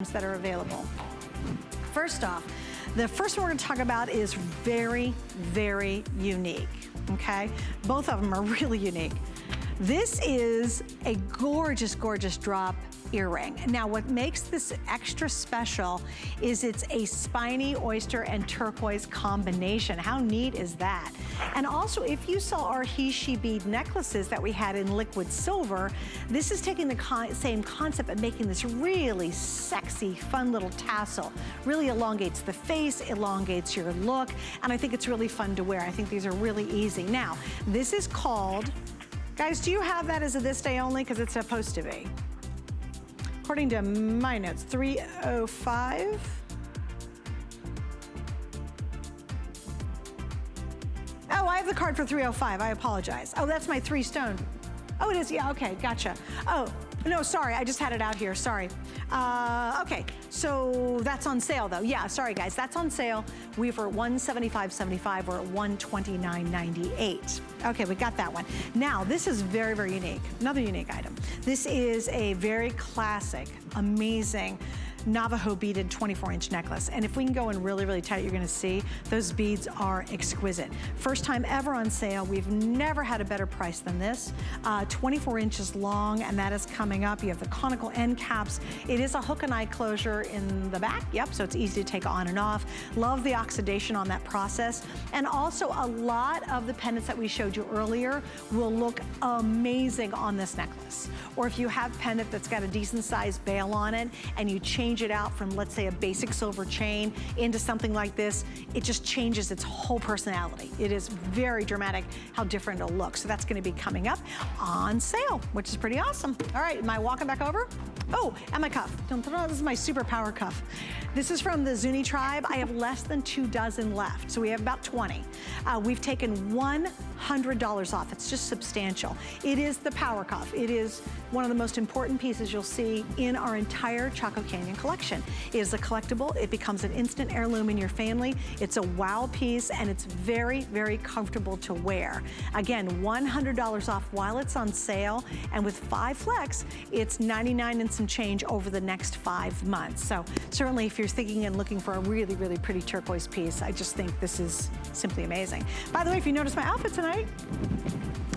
that are available. First off, the first one we're going to talk about is very, very unique, okay? Both of them are really unique. This is a gorgeous, gorgeous drop earring. Now, what makes this extra special is it's a spiny oyster and turquoise combination. How neat is that? And also, if you saw our he, she bead necklaces that we had in liquid silver, this is taking the same concept but making this really sexy, fun little tassel. Really elongates the face, elongates your look, and I think it's really fun to wear. I think these are really easy. Now, this is called, guys, do you have that as a this day only? Because it's supposed to be. According to my notes, 305. Oh, I have the card for 305, I apologize. Oh, that's my 3 stone. Oh, it is, yeah, okay, gotcha. Oh, no, sorry, I just had it out here, sorry. Okay, so that's on sale though. Yeah, sorry guys, that's on sale. We were at $175.75, we're at $129.98. Okay, we got that one. Now, this is very, very unique. Another unique item. This is a very classic, amazing Navajo beaded 24-inch necklace. And if we can go in really, really tight, you're gonna see those beads are exquisite. First time ever on sale. We've never had a better price than this. 24 inches long, and that is coming up. You have the conical end caps. It is a hook and eye closure in the back. Yep, so it's easy to take on and off. Love the oxidation on that process. And also a lot of the pendants that we showed you earlier will look amazing on this necklace. Or if you have pendant that's got a decent sized bail on it and you change it out from, let's say, a basic silver chain into something like this, it just changes its whole personality. It is very dramatic how different it'll look. So that's gonna be coming up on sale, which is pretty awesome. All right, am I walking back over? Oh, and my cuff. This is my superpower cuff. This is from the Zuni tribe. I have less than 2 dozen left, so we have about 20. We've taken $100 off. It's just substantial. It is the power cuff. It is one of the most important pieces you'll see in our entire Chaco Canyon collection. It is a collectible. It becomes an instant heirloom in your family. It's a wow piece, and it's very, very comfortable to wear. Again, $100 off while it's on sale, and with 5 flex, it's $99 and some change over the next 5 months. So certainly if you're thinking and looking for a really, really pretty turquoise piece, I just think this is simply amazing. By the way, if you notice my outfit tonight,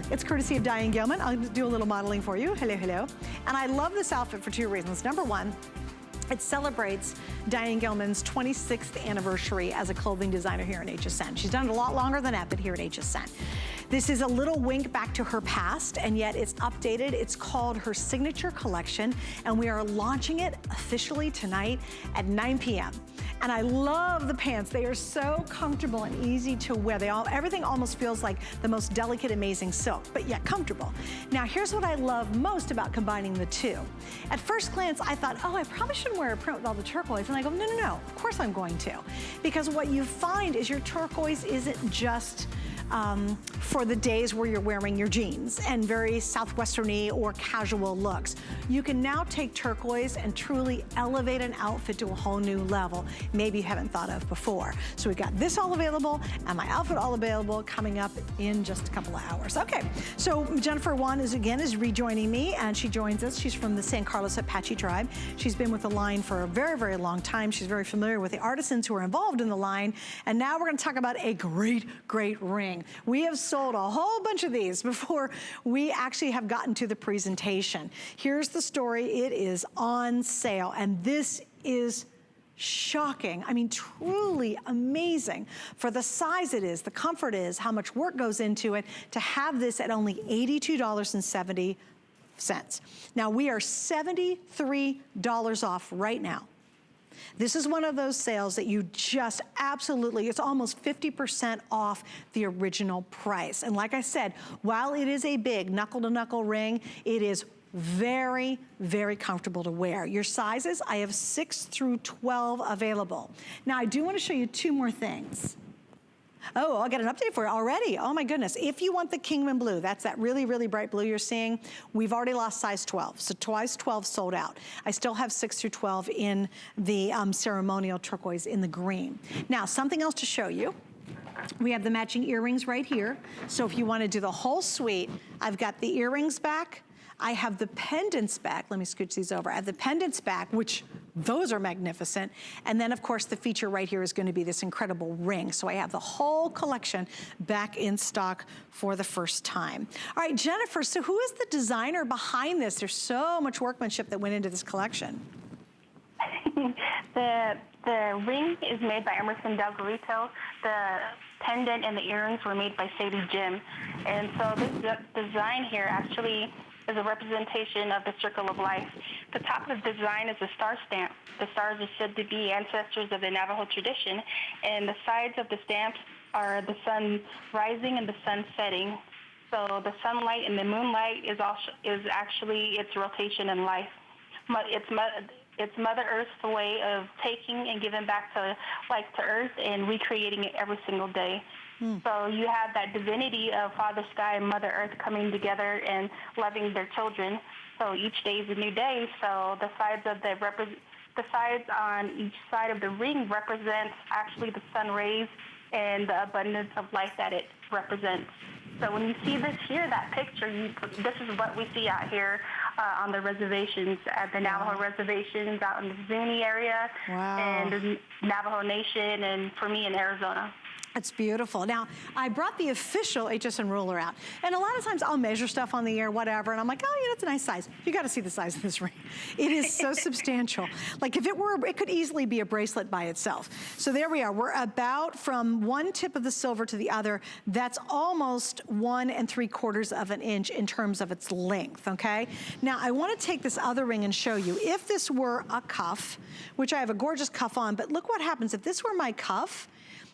it's courtesy of Diane Gilman. I'll do a little modeling for you. Hello, hello. And I love this outfit for 2 reasons. Number one, it celebrates Diane Gilman's 26th anniversary as a clothing designer here in HSN. She's done it a lot longer than that, but here at HSN. This is a little wink back to her past, and yet it's updated. It's called her Signature Collection, and we are launching it officially tonight at 9 p.m. And I love the pants. They are so comfortable and easy to wear. Everything almost feels like the most delicate, amazing silk, but yet comfortable. Now, here's what I love most about combining the two. At first glance, I thought, oh, I probably shouldn't wear a print with all the turquoise. And I go, no, no, no, of course I'm going to. Because what you find is your turquoise isn't just for the days where you're wearing your jeans and very southwesterny or casual looks. You can now take turquoise and truly elevate an outfit to a whole new level maybe you haven't thought of before. So we've got this all available and my outfit all available coming up in just a couple of hours. Okay, so Jennifer Wan is rejoining me, and she joins us. She's from the San Carlos Apache tribe. She's been with the line for a very, very long time. She's very familiar with the artisans who are involved in the line. And now we're gonna talk about a great, great ring. We have sold a whole bunch of these before we actually have gotten to the presentation. Here's the story. It is on sale, and this is shocking. I mean, truly amazing for the size it is, the comfort is, how much work goes into it to have this at only $82.70. Now, we are $73 off right now. This is one of those sales that you just absolutely, it's almost 50% off the original price. And like I said, while it is a big knuckle-to-knuckle ring, it is very, very comfortable to wear. Your sizes, I have 6 through 12 available. Now, I do want to show you 2 more things. Oh, I'll get an update for it already. Oh my goodness. If you want the Kingman blue, that's that really, really bright blue you're seeing, we've already lost size 12. So size 12 sold out. I still have 6 through 12 in the ceremonial turquoise in the green. Now, something else to show you. We have the matching earrings right here. So if you want to do the whole suite, I've got the earrings back. I have the pendants back. Let me scooch these over. I have the pendants back, which Those are magnificent. And then of course the feature right here is going to be this incredible ring. So I have the whole collection back in stock for the first time. All right, Jennifer, so who is the designer behind this? There's so much workmanship that went into this collection. The ring is made by Emerson Del Garrito. The pendant and the earrings were made by Sadie Jim. And so this design here actually is a representation of the circle of life. The top of the design is a star stamp. The stars are said to be ancestors of the Navajo tradition, and the sides of the stamps are the sun rising and the sun setting. So the sunlight and the moonlight is actually its rotation in life. It's Mother Earth's way of taking and giving back to life to Earth and recreating it every single day. So you have that divinity of Father Sky and Mother Earth coming together and loving their children. So each day is a new day. So the sides on each side of the ring represents actually the sun rays and the abundance of life that it represents. So when you see this here, that picture, this is what we see out here on the reservations, at the Navajo reservations out in the Zuni area and the Navajo Nation, and for me in Arizona. It's beautiful. Now, I brought the official HSN ruler out. And a lot of times I'll measure stuff on the air, whatever, and I'm like, oh, yeah, that's a nice size. You got to see the size of this ring. It is so substantial. Like if it were, it could easily be a bracelet by itself. So there we are. We're about from one tip of the silver to the other. That's almost 1 3/4 of an inch in terms of its length, okay? Now, I want to take this other ring and show you. If this were a cuff, which I have a gorgeous cuff on, but look what happens. If this were my cuff,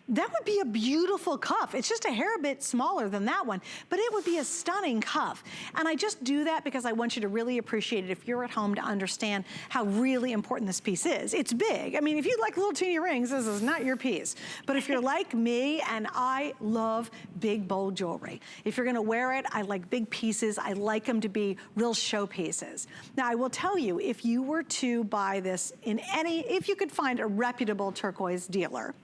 that would be a beautiful cuff. It's just a hair bit smaller than that one, but it would be a stunning cuff. And I just do that because I want you to really appreciate it if you're at home to understand how really important this piece is. It's big. I mean, if you like little teeny rings, this is not your piece. But if you're like me, and I love big, bold jewelry. If you're gonna wear it, I like big pieces. I like them to be real showpieces. Now, I will tell you, if you were to buy this in if you could find a reputable turquoise dealer,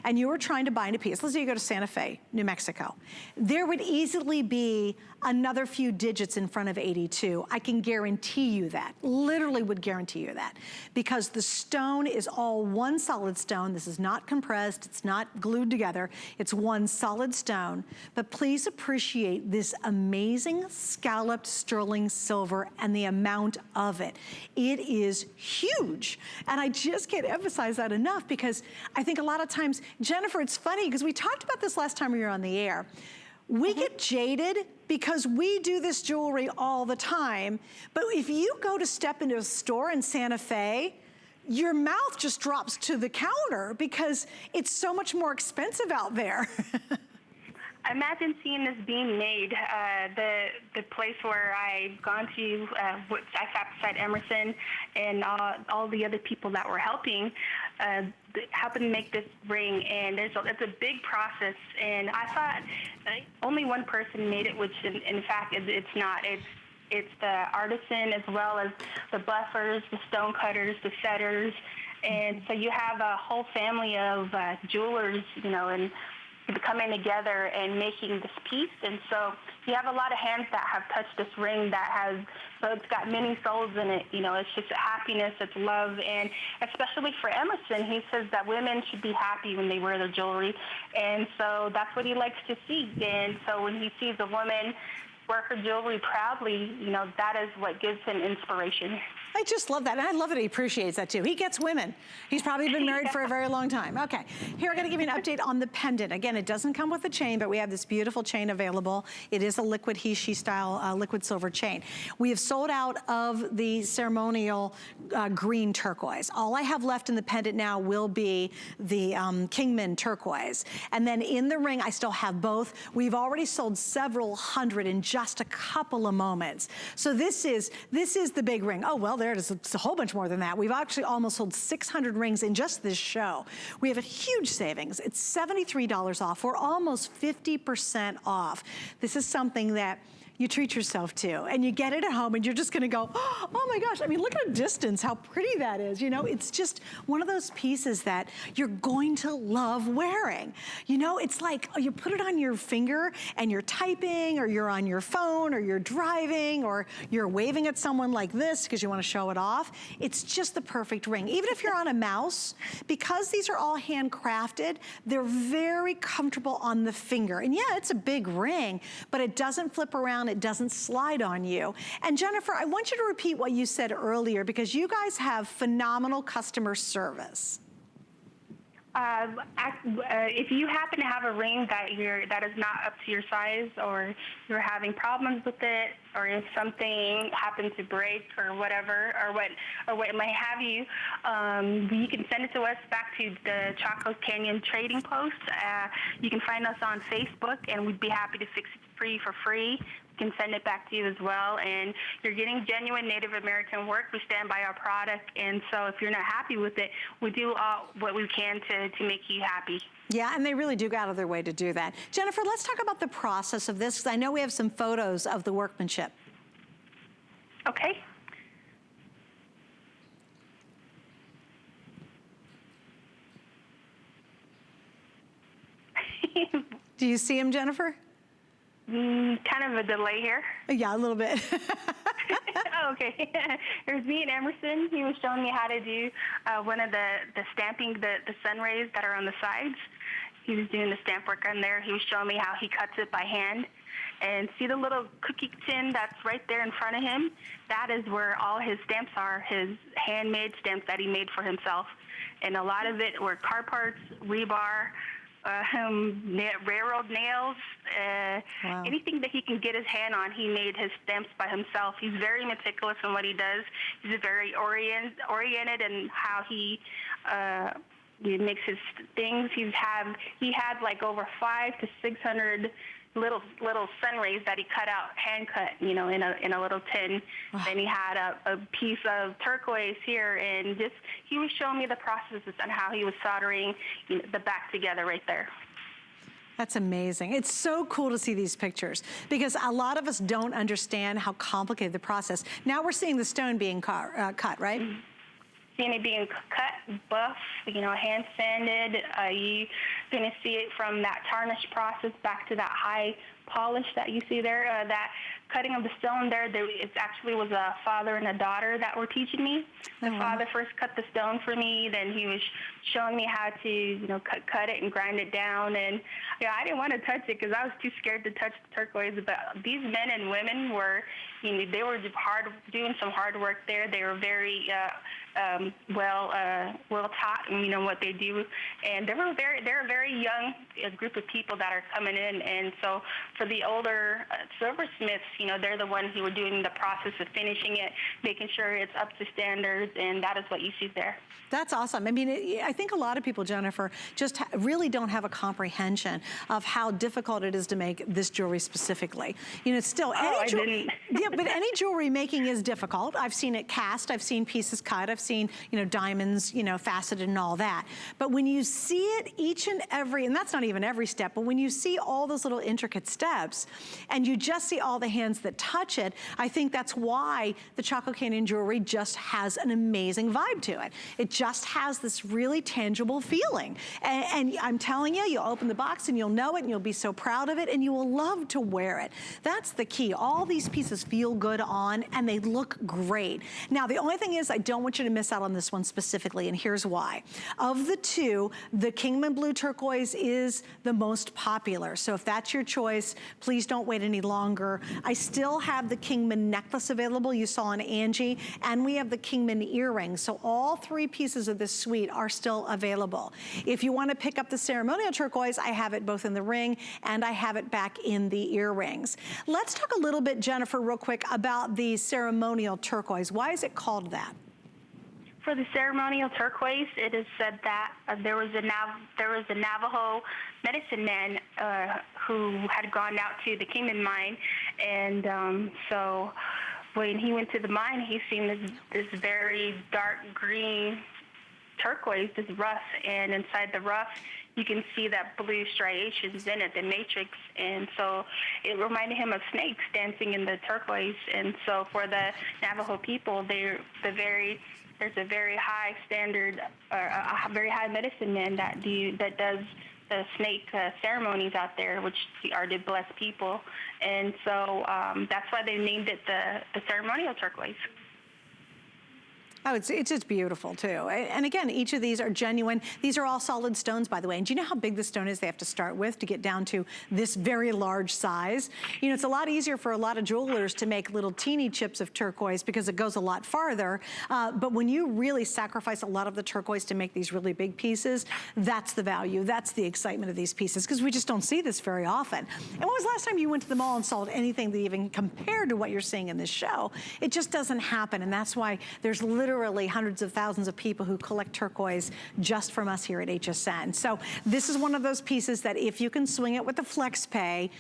and you were trying to buy a piece, let's say you go to Santa Fe, New Mexico, there would easily be another few digits in front of 82. I can guarantee you that, literally would guarantee you that, because the stone is all one solid stone. This is not compressed, it's not glued together, it's one solid stone. But please appreciate this amazing scalloped sterling silver and the amount of it. It is huge, and I just can't emphasize that enough, because I think a lot of times, Jennifer, it's funny because we talked about this last time we were on the air. We get jaded because we do this jewelry all the time, but if you go to step into a store in Santa Fe, your mouth just drops to the counter because it's so much more expensive out there. Imagine seeing this being made. The place where I've gone to, I sat beside Emerson and all the other people that were helping to make this ring, and it's a big process. And I thought only one person made it, which in fact it's not. It's the artisan as well as the buffers, the stone cutters, the setters, and so you have a whole family of jewelers, you know, and coming together and making this piece. And so you have a lot of hands that have touched this ring so it's got many souls in it. You know, it's just happiness, it's love, and especially for Emerson, he says that women should be happy when they wear their jewelry. And so that's what he likes to see. And so when he sees a woman wear her jewelry proudly, you know, that is what gives him inspiration. I just love that, and I love that he appreciates that too. He gets women. He's probably been married for a very long time. Okay, here I'm gonna give you an update on the pendant. Again, it doesn't come with a chain, but we have this beautiful chain available. It is a liquid he-she style liquid silver chain. We have sold out of the ceremonial green turquoise. All I have left in the pendant now will be the Kingman turquoise. And then in the ring, I still have both. We've already sold several hundred in just a couple of moments. So this is the big ring. Oh, well, there it is. It's a whole bunch more than that. We've actually almost sold 600 rings in just this show. We have a huge savings. It's $73 off. We're almost 50% off. This is something that you treat yourself to, and you get it at home and you're just gonna go, oh my gosh, I mean, look at a distance, how pretty that is. You know, it's just one of those pieces that you're going to love wearing. You know, it's like you put it on your finger and you're typing, or you're on your phone, or you're driving, or you're waving at someone like this because you wanna show it off. It's just the perfect ring. Even if you're on a mouse, because these are all handcrafted, they're very comfortable on the finger. And yeah, it's a big ring, but it doesn't flip around, it doesn't slide on you. And Jennifer, I want you to repeat what you said earlier, because you guys have phenomenal customer service. If you happen to have a ring that is not up to your size, or you're having problems with it, or if something happened to break or whatever, or what might have you, you can send it to us back to the Chaco Canyon Trading Post. You can find us on Facebook, and we'd be happy to fix it for free. Can send it back to you as well. And you're getting genuine Native American work. We stand by our product, and so if you're not happy with it, we do what we can to make you happy. Yeah, and they really do go out of their way to do that. Jennifer, let's talk about the process of this, because I know we have some photos of the workmanship. Okay. Do you see him, Jennifer? Kind of a delay here. Yeah, a little bit. Oh, okay. There's me and Emerson. He was showing me how to do one of the stamping, the sun rays that are on the sides. He was doing the stamp work on there. He was showing me how he cuts it by hand. And see the little cookie tin that's right there in front of him? That is where all his stamps are, his handmade stamps that he made for himself. And a lot of it were car parts, rebar, railroad nails, wow. Anything that he can get his hand on. He made his stamps by himself. He's very meticulous in what he does. He's very oriented in how he makes his things. He had like over 500 to 600 little sun rays that he cut out, hand cut, you know, in a little tin. Wow. Then he had a piece of turquoise here, and just he was showing me the processes and how he was soldering, you know, the back together right there. That's amazing. It's so cool to see these pictures, because a lot of us don't understand how complicated the process. Now we're seeing the stone being cut, right? Mm-hmm. Seeing it being cut, buff, you know, hand sanded. You're going to see it from that tarnish process back to that high polish that you see there. That cutting of the stone there, it actually was a father and a daughter that were teaching me. The father first cut the stone for me, then he was showing me how to, you know, cut it and grind it down. And yeah, I didn't want to touch it because I was too scared to touch the turquoise. But these men and women were, you know, they were doing some hard work there. They were very well taught, and you know what they do. And they're a very young group of people that are coming in. And so for the older silversmiths, you know, they're the ones who were doing the process of finishing it, making sure it's up to standards, and that is what you see there. That's awesome. I mean, I think a lot of people, Jennifer, just really don't have a comprehension of how difficult it is to make this jewelry specifically. You know, still, yeah, but any jewelry making is difficult. I've seen it cast, I've seen pieces cut, I've seen, you know, diamonds, you know, faceted and all that. But when you see it each and every, and that's not even every step, but when you see all those little intricate steps, and you just see all the hands that touch it, I think that's why the Chaco Canyon jewelry just has an amazing vibe to it. It just has this really tangible feeling. And I'm telling you, you'll open the box and you'll know it, and you'll be so proud of it, and you will love to wear it. That's the key. All these pieces feel good on, and they look great. Now, the only thing is, I don't want you to miss out on this one specifically, and here's why. Of the two, the Kingman Blue Turquoise is the most popular. So if that's your choice, please don't wait any longer. I still have the Kingman necklace available, you saw on Angie, and we have the Kingman earrings. So all three pieces of this suite are still available. If you want to pick up the ceremonial turquoise, I have it both in the ring and I have it back in the earrings. Let's talk a little bit, Jennifer, real quick about the ceremonial turquoise. Why is it called that? For the ceremonial turquoise, it is said that there was a Navajo medicine man who had gone out to the Kingman mine, and so when he went to the mine, he seen this very dark green turquoise is rough, and inside the rough, you can see that blue striations in it, the matrix, and so it reminded him of snakes dancing in the turquoise. And so for the Navajo people, there's a very high standard, a very high medicine man that does the snake ceremonies out there, which are to bless people, and so that's why they named it the ceremonial turquoise. Oh, it's just beautiful too. And again, each of these are genuine. These are all solid stones, by the way. And do you know how big the stone is they have to start with to get down to this very large size? You know, it's a lot easier for a lot of jewelers to make little teeny chips of turquoise because it goes a lot farther. But when you really sacrifice a lot of the turquoise to make these really big pieces, that's the value. That's the excitement of these pieces, because we just don't see this very often. And when was the last time you went to the mall and saw anything that even compared to what you're seeing in this show? It just doesn't happen. And that's why there's literally hundreds of thousands of people who collect turquoise just from us here at HSN. So this is one of those pieces that if you can swing it with the flex pay,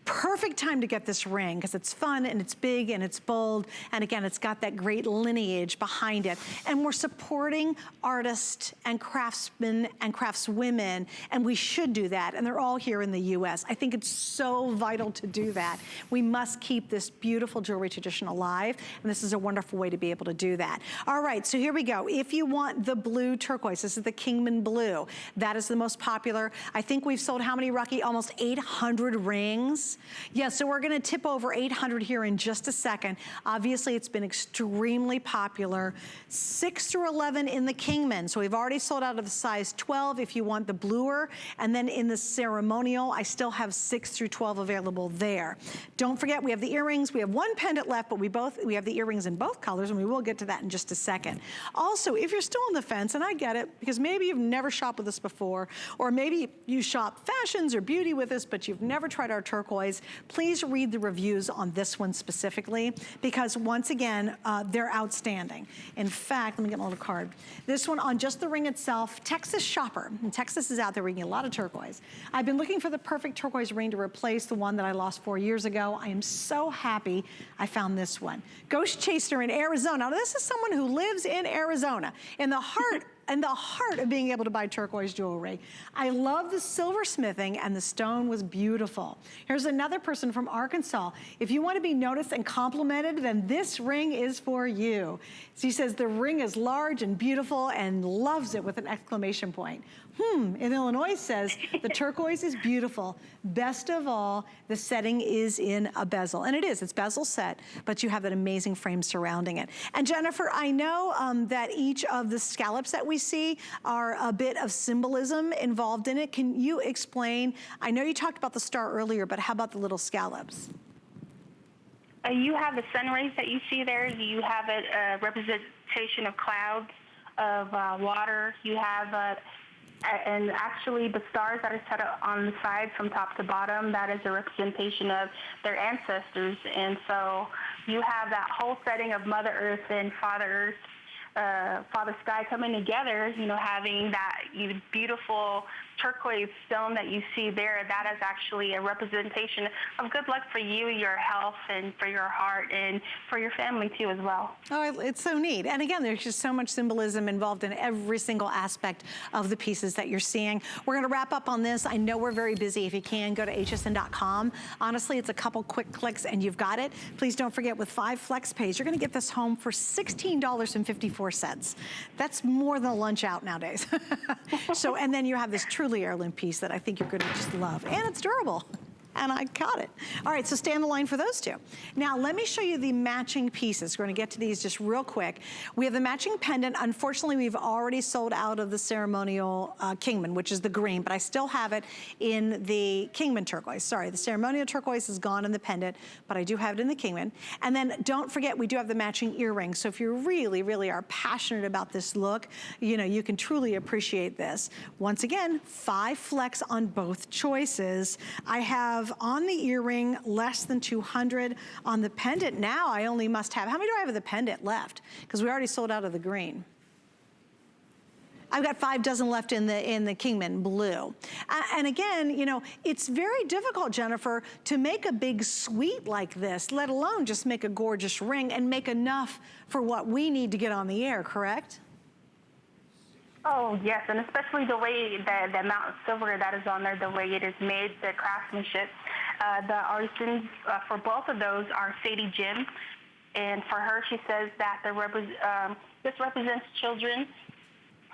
perfect time to get this ring because it's fun and it's big and it's bold. And again, it's got that great lineage behind it. And we're supporting artists and craftsmen and craftswomen, and we should do that. And they're all here in the US. I think it's so vital to do that. We must keep this beautiful jewelry tradition alive. And this is a wonderful way to be able to do that. All right, so here we go. If you want the blue turquoise, this is the Kingman blue. That is the most popular. I think we've sold how many, Rocky? Almost 800 rings. Yeah, so we're gonna tip over 800 here in just a second. Obviously, it's been extremely popular. 6 through 11 in the Kingman. So we've already sold out of the size 12 if you want the bluer. And then in the ceremonial, I still have 6 through 12 available there. Don't forget, we have the earrings. We have one pendant left, but we have the earrings in both colors, and we will get to that in just a second. Also, if you're still on the fence, and I get it, because maybe you've never shopped with us before, or maybe you shop fashions or beauty with us, but you've never tried our turquoise, please read the reviews on this one specifically, because once again, they're outstanding. In fact, let me get my little card. This one on just the ring itself, Texas Shopper, and Texas is out there ringing a lot of turquoise. I've been looking for the perfect turquoise ring to replace the one that I lost 4 years ago. I am so happy I found this one. Ghost Chaser in Arizona. Now, this is someone who lives in Arizona, in the heart of being able to buy turquoise jewelry. I love the silversmithing, and the stone was beautiful. Here's another person from Arkansas. If you want to be noticed and complimented, then this ring is for you. She says the ring is large and beautiful and loves it with an exclamation point. In Illinois says, the turquoise is beautiful. Best of all, the setting is in a bezel. And it is, it's bezel set, but you have that amazing frame surrounding it. And Jennifer, I know that each of the scallops that we see are a bit of symbolism involved in it. Can you explain? I know you talked about the star earlier, but how about the little scallops? You have the sun rays that you see there. You have a representation of clouds, of water. You have and actually the stars that are set up on the side from top to bottom, that is a representation of their ancestors. And so you have that whole setting of Mother Earth and Father Earth, Father Sky coming together, you know, having that beautiful turquoise stone that you see there. That is actually a representation of good luck for you, your health, and for your heart, and for your family too as well. Oh, it's so neat. And again, there's just so much symbolism involved in every single aspect of the pieces that you're seeing. We're gonna wrap up on this. I know we're very busy. If you can, go to hsn.com. Honestly, it's a couple quick clicks and you've got it. Please don't forget, with 5 flex pays, you're gonna get this home for $16.54. That's more than a lunch out nowadays. So, and then you have this truly heirloom piece that I think you're gonna just love. And it's durable. And I got it. All right, so stay on the line for those two. Now, let me show you the matching pieces. We're gonna get to these just real quick. We have the matching pendant. Unfortunately, we've already sold out of the ceremonial Kingman, which is the green, but I still have it in the Kingman turquoise. Sorry, the ceremonial turquoise is gone in the pendant, but I do have it in the Kingman. And then don't forget, we do have the matching earrings. So if you really, really are passionate about this look, you know, you can truly appreciate this. Once again, 5 flex on both choices. I have on the earring less than 200. On the pendant now, I only must have, how many do I have of the pendant left? Because we already sold out of the green. I've got 5 dozen left in the Kingman blue. And again, you know, it's very difficult, Jennifer, to make a big suite like this, let alone just make a gorgeous ring and make enough for what we need to get on the air, correct? Oh, yes, and especially the way the amount of silver that is on there, the way it is made, the craftsmanship. The artisans for both of those are Sadie Jim, and for her, she says that this represents children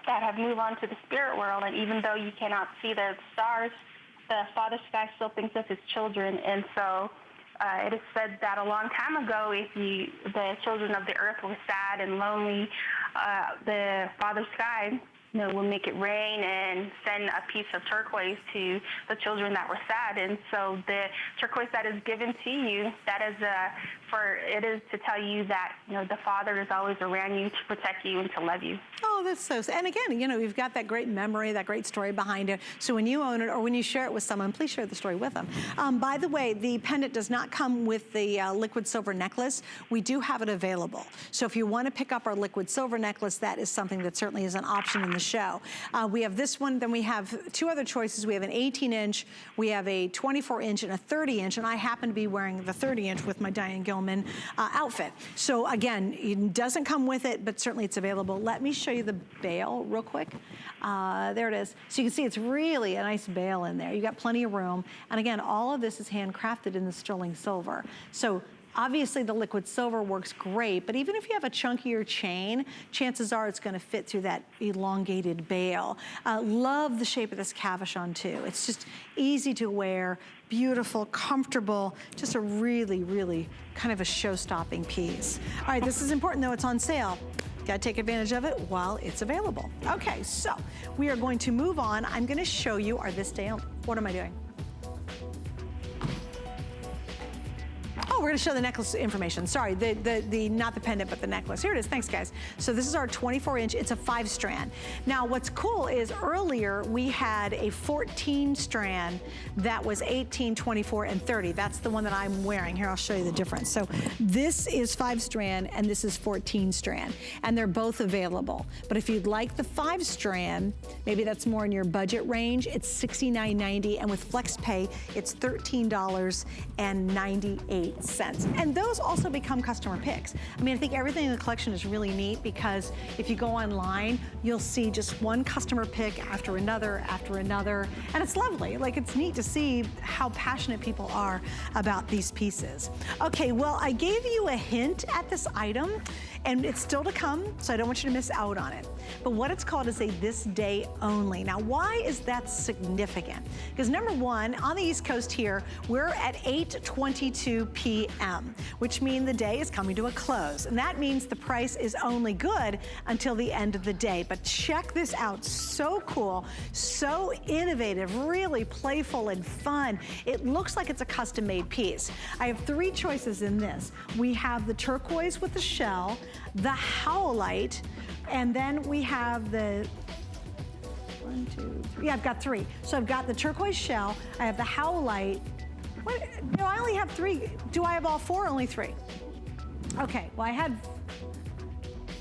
that have moved on to the spirit world, and even though you cannot see the stars, the Father Sky still thinks of his children, and so it is said that a long time ago, if the children of the earth were sad and lonely, the Father Sky will make it rain and send a piece of turquoise to the children that were sad. And so the turquoise that is given to you, that is it is to tell you that the Father is always around you to protect you and to love you. Oh, that's so, and again, you've got that great memory, that great story behind it. So when you own it or when you share it with someone, please share the story with them. By the way, the pendant does not come with the liquid silver necklace. We do have it available. So if you want to pick up our liquid silver necklace, that is something that certainly is an option in the show. We have this one, then we have two other choices. We have an 18-inch, we have a 24-inch, and a 30-inch, and I happen to be wearing the 30-inch with my Diane Gilman outfit. So again, it doesn't come with it, but certainly it's available. Let me show you the bail real quick. There it is. So you can see it's really a nice bail in there. You got plenty of room. And again, all of this is handcrafted in the sterling silver. So obviously the liquid silver works great, but even if you have a chunkier chain, chances are it's gonna fit through that elongated bail. Love the shape of this cabochon too. It's just easy to wear, beautiful, comfortable, just a really, really kind of a show-stopping piece. All right, this is important though, it's on sale. Gotta take advantage of it while it's available. Okay, so we are going to move on. I'm gonna show you our this day, what am I doing? Oh, we're gonna show the necklace information. Sorry, not the pendant, but the necklace. Here it is, thanks guys. So this is our 24-inch, it's a 5-strand. Now what's cool is earlier we had a 14-strand that was 18, 24, and 30. That's the one that I'm wearing. Here, I'll show you the difference. So this is 5-strand and this is 14-strand, and they're both available. But if you'd like the 5-strand, maybe that's more in your budget range, it's $69.90, and with Flex Pay, it's $13.98. And those also become customer picks. I mean, I think everything in the collection is really neat because if you go online, you'll see just one customer pick after another, and it's lovely. Like, it's neat to see how passionate people are about these pieces. Okay, well, I gave you a hint at this item, and it's still to come, so I don't want you to miss out on it. But what it's called is a this day only. Now, why is that significant? Because number one, on the East Coast here, we're at 8:22 p.m., which means the day is coming to a close. And that means the price is only good until the end of the day. But check this out, so cool, so innovative, really playful and fun. It looks like it's a custom-made piece. I have 3 choices in this. We have the turquoise with the shell, the howlite, and then we have the 1, 2, 3. Yeah, I've got 3. So I've got the turquoise shell, I have the howlite. What? No, I only have 3. Do I have all 4 or only 3? Okay, well I had,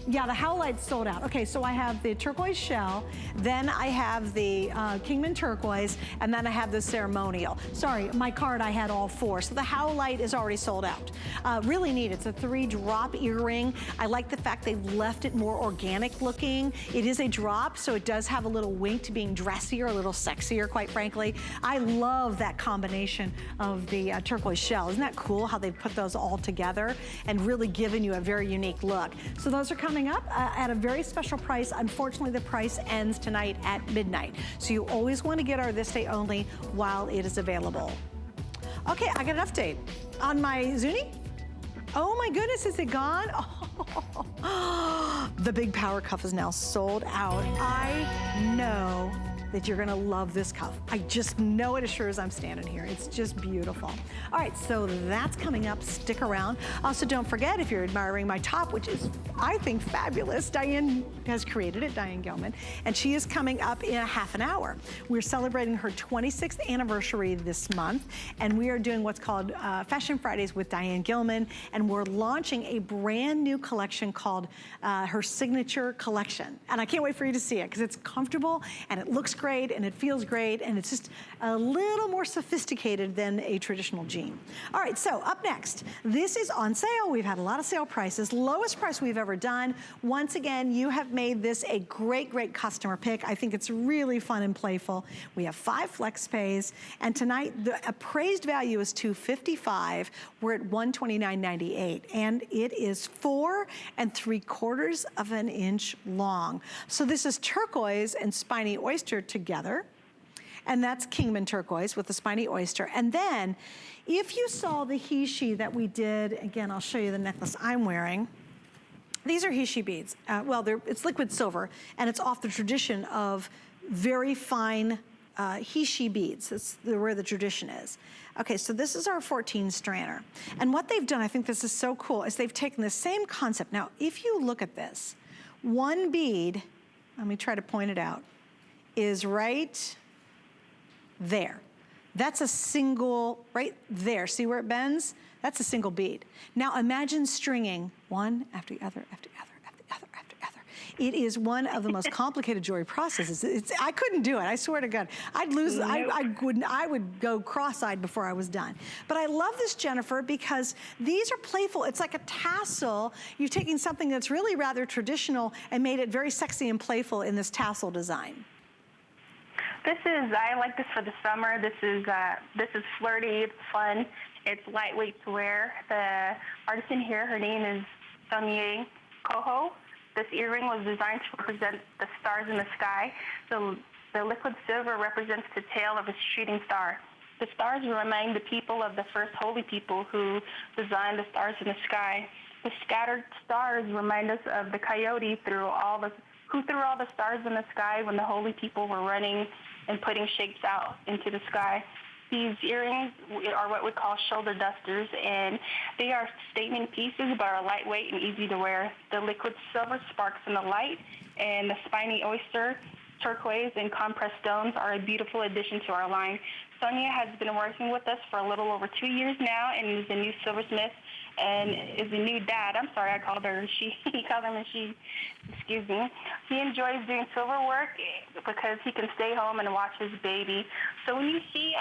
yeah, the howlite's sold out. Okay, so I have the turquoise shell, then I have the Kingman turquoise, and then I have the ceremonial. Sorry, my card I had all 4, so the howlite is already sold out. Really neat, it's a 3-drop earring. I like the fact they've left it more organic looking. It is a drop, so it does have a little wink to being dressier, a little sexier, quite frankly. I love that combination of the turquoise shell. Isn't that cool how they've put those all together and really given you a very unique look? So those are coming up at a very special price. Unfortunately, the price ends tonight at midnight. So you always want to get our this day only while it is available. Okay, I got an update on my Zuni. Oh my goodness, is it gone? Oh, the big power cuff is now sold out. I know that you're gonna love this cuff. I just know it as sure as I'm standing here. It's just beautiful. All right, so that's coming up, stick around. Also, don't forget, if you're admiring my top, which is, I think, fabulous, Diane has created it, Diane Gilman, and she is coming up in a half an hour. We're celebrating her 26th anniversary this month, and we are doing what's called Fashion Fridays with Diane Gilman, and we're launching a brand new collection called her Signature Collection. And I can't wait for you to see it, because it's comfortable, and it looks great. great and it feels great, and it's just a little more sophisticated than a traditional jean. All right, so up next, this is on sale. We've had a lot of sale prices, lowest price we've ever done. Once again, you have made this a great, great customer pick. I think it's really fun and playful. We have 5 flex pays, and tonight the appraised value is $255. We're at $129.98, and it is 4 3/4 of an inch long. So this is turquoise and spiny oyster together, and that's Kingman turquoise with the spiny oyster. And then if you saw the he-she that we did, again, I'll show you the necklace I'm wearing. These are he-she beads. Well, it's liquid silver, and it's off the tradition of very fine he-she beads. That's where the tradition is. Okay, so this is our 14 strander. And what they've done, I think this is so cool, is they've taken the same concept. Now, if you look at this, one bead, let me try to point it out, is right there. That's a single, right there. See where it bends? That's a single bead. Now imagine stringing one after the other, after the other, after the other, after the other. It is one of the most complicated jewelry processes. I couldn't do it, I swear to God. I'd lose, nope. I would go cross-eyed before I was done. But I love this, Jennifer, because these are playful. It's like a tassel. You've taken something that's really rather traditional and made it very sexy and playful in this tassel design. I like this for the summer. This is flirty, it's fun, it's lightweight to wear. The artisan here, her name is Sonia Coho. This earring was designed to represent the stars in the sky. So the liquid silver represents the tail of a shooting star. The stars remind the people of the first holy people who designed the stars in the sky. The scattered stars remind us of the coyote who threw all the stars in the sky when the holy people were running and putting shapes out into the sky. These earrings are what we call shoulder dusters, and they are statement pieces but are lightweight and easy to wear. The liquid silver sparks in the light, and the spiny oyster, turquoise, and compressed stones are a beautiful addition to our line. Sonia has been working with us for a little over 2 years now and is a new silversmith and is a new dad. I'm sorry, I called her she. He called him a she. Excuse me. He enjoys doing silver work because he can stay home and watch his baby. So when you see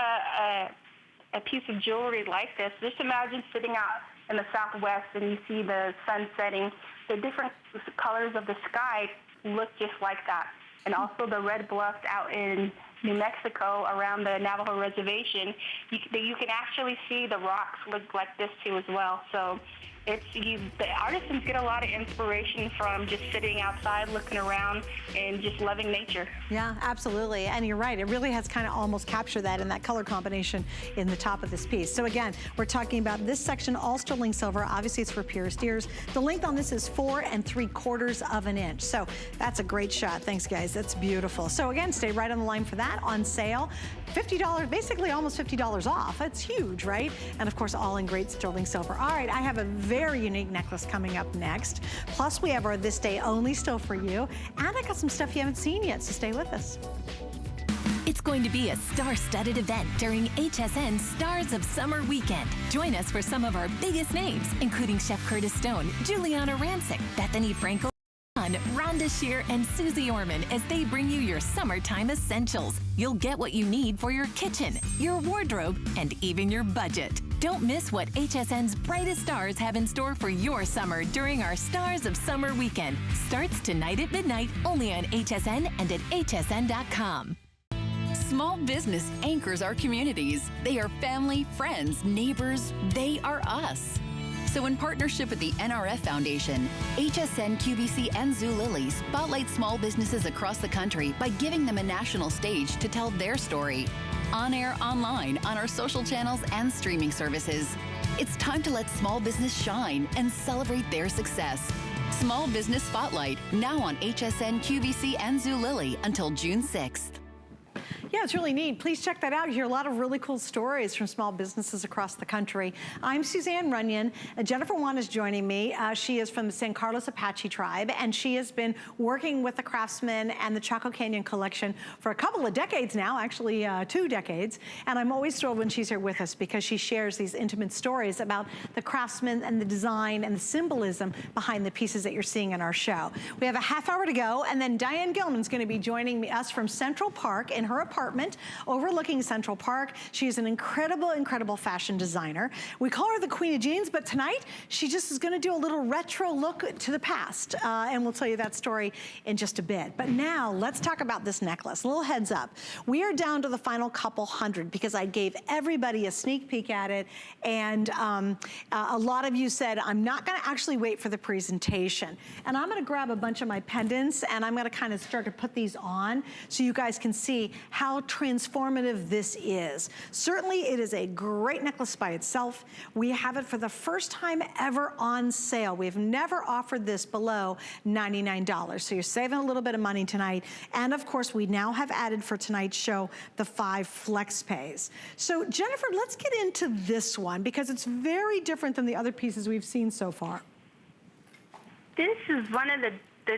a piece of jewelry like this, just imagine sitting out in the Southwest and you see the sun setting. The different colors of the sky look just like that. And also the red bluffs out in New Mexico around the Navajo reservation, you can actually see the rocks look like this too as well. So the artisans get a lot of inspiration from just sitting outside, looking around, and just loving nature. Yeah, absolutely. And you're right. It really has kind of almost captured that in that color combination in the top of this piece. So again, we're talking about this section, all sterling silver. Obviously, it's for pierced ears. The length on this is 4 3/4 of an inch. So that's a great shot. Thanks, guys. That's beautiful. So again, stay right on the line for that. On sale, $50, basically almost $50 off. That's huge, right? And of course, all in great sterling silver. All right, I have a very unique necklace coming up next. Plus, we have our This Day Only still for you. And I got some stuff you haven't seen yet, so stay with us. It's going to be a star-studded event during HSN's Stars of Summer Weekend. Join us for some of our biggest names, including Chef Curtis Stone, Juliana Rancic, Bethany Frankel, Rhonda Shear, and Susie Orman as they bring you your summertime essentials. You'll get what you need for your kitchen, your wardrobe, and even your budget. Don't miss what HSN's brightest stars have in store for your summer during our Stars of Summer Weekend. Starts tonight at midnight, only on HSN and at hsn.com. Small business anchors our communities. They are family, friends, neighbors. They are us. So in partnership with the NRF Foundation, HSN, QVC, and Zulily spotlight small businesses across the country by giving them a national stage to tell their story. On air, online, on our social channels and streaming services. It's time to let small business shine and celebrate their success. Small Business Spotlight, now on HSN, QVC, and Zulily until June 6th. Yeah, it's really neat. Please check that out. You hear a lot of really cool stories from small businesses across the country. I'm Suzanne Runyon. Jennifer Wan is joining me. She is from the San Carlos Apache tribe, and she has been working with the craftsmen and the Chaco Canyon collection for a couple of decades now, actually 2 decades. And I'm always thrilled when she's here with us because she shares these intimate stories about the craftsmen and the design and the symbolism behind the pieces that you're seeing in our show. We have a half hour to go, and then Diane Gilman's going to be joining us from Central Park in her apartment overlooking Central Park. She is an incredible, incredible fashion designer. We call her the Queen of Jeans, but tonight she just is going to do a little retro look to the past, and we'll tell you that story in just a bit. But now let's talk about this necklace. A little heads up. We are down to the final couple hundred because I gave everybody a sneak peek at it, and a lot of you said, I'm not going to actually wait for the presentation. And I'm going to grab a bunch of my pendants, and I'm going to kind of start to put these on so you guys can see how transformative this is. Certainly, it is a great necklace by itself. We have it for the first time ever on sale. We've never offered this below $99. So you're saving a little bit of money tonight. And of course, we now have added for tonight's show the 5 flex pays. So Jennifer, let's get into this one because it's very different than the other pieces we've seen so far. This is one of the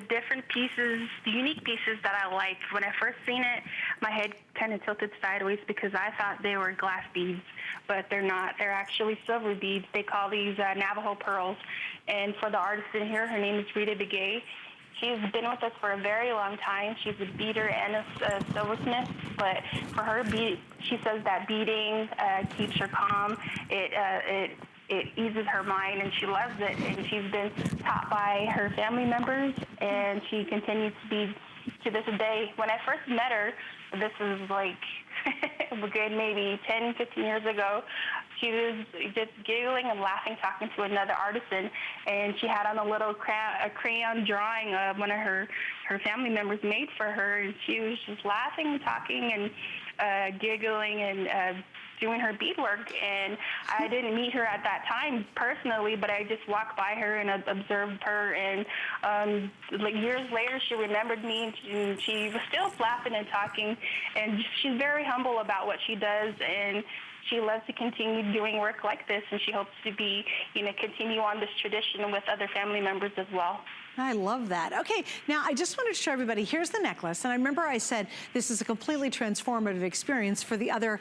different pieces, the unique pieces that I liked. When I first seen it, my head kind of tilted sideways because I thought they were glass beads, but they're not. They're actually silver beads. They call these Navajo pearls. And for the artist in here, her name is Rita Begay. She's been with us for a very long time. She's a beader and a silversmith, but for her, she says that beading keeps her calm. It eases her mind, and she loves it. And she's been taught by her family members, and she continues to be to this day. When I first met her, this is like a good maybe 10, 15 years ago, she was just giggling and laughing, talking to another artisan, and she had on a little crayon drawing one of her family members made for her, and she was just laughing and talking and giggling and doing her beadwork. And I didn't meet her at that time personally, but I just walked by her and observed her, and like years later she remembered me, and she was still laughing and talking, and she's very humble about what she does, and she loves to continue doing work like this, and she hopes to be, continue on this tradition with other family members as well. I love that. Okay, now I just wanted to show everybody, here's the necklace. And I remember I said this is a completely transformative experience for the other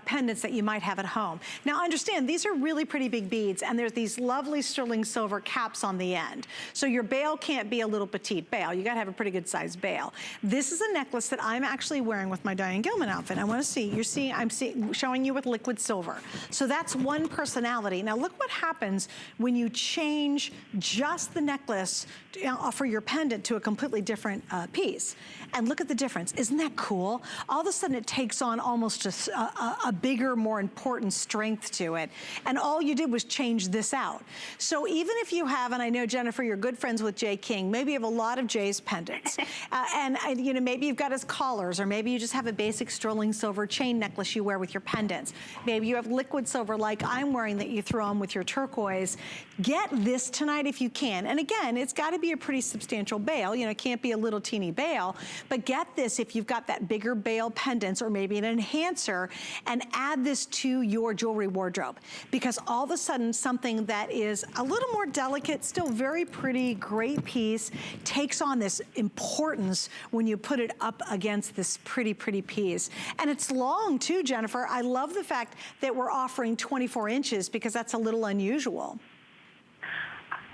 pendants that you might have at home. Now understand, these are really pretty big beads, and there's these lovely sterling silver caps on the end. So your bail can't be a little petite bail. You gotta have a pretty good sized bail. This is a necklace that I'm actually wearing with my Diane Gilman outfit. I wanna see, I'm showing you with liquid silver. So that's one personality. Now look what happens when you change just the necklace for your pendant to a completely different piece. And look at the difference. Isn't that cool? All of a sudden it takes on almost a bigger, more important strength to it. And all you did was change this out. So even if you have, and I know, Jennifer, you're good friends with Jay King, maybe you have a lot of Jay's pendants. And maybe you've got his collars, or maybe you just have a basic sterling silver chain necklace you wear with your pendants. Maybe you have liquid silver like I'm wearing that you throw on with your turquoise. Get this tonight if you can. And again, it's got to be a pretty substantial bail. It can't be a little teeny bail, but get this if you've got that bigger bail pendants or maybe an enhancer, and add this to your jewelry wardrobe, because all of a sudden something that is a little more delicate, still very pretty, great piece, takes on this importance when you put it up against this pretty, pretty piece. And it's long too, Jennifer. I love the fact that we're offering 24 inches because that's a little unusual.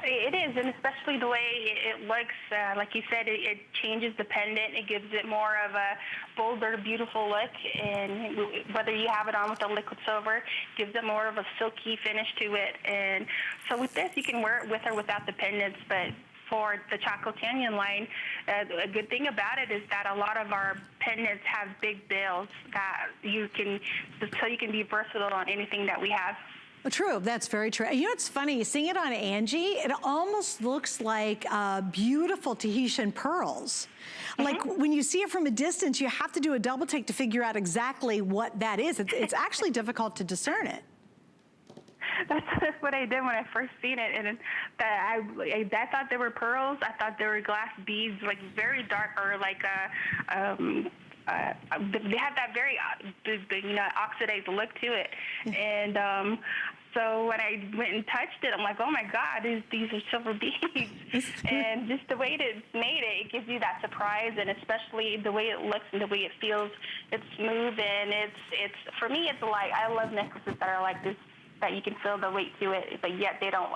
It is, and especially the way it looks, like you said, it changes the pendant. It gives it more of a bolder, beautiful look, and whether you have it on with the liquid silver, gives it more of a silky finish to it. And so with this, you can wear it with or without the pendants, but for the Chaco Canyon line, a good thing about it is that a lot of our pendants have big bails that you can be versatile on anything that we have. True, that's very true. It's funny, seeing it on Angie, it almost looks like beautiful Tahitian pearls. Like when you see it from a distance, you have to do a double take to figure out exactly what that is. It's actually difficult to discern it. That's what I did when I first seen it, and I thought they were pearls. I thought they were glass beads, like very dark, or like they have that very, oxidized look to it. And so when I went and touched it, I'm like, oh my God, these are silver beads. And just the way that it's made it gives you that surprise, and especially the way it looks and the way it feels. It's smooth, and it's for me, it's like, I love necklaces that are like this, that you can feel the weight to it, but yet they don't,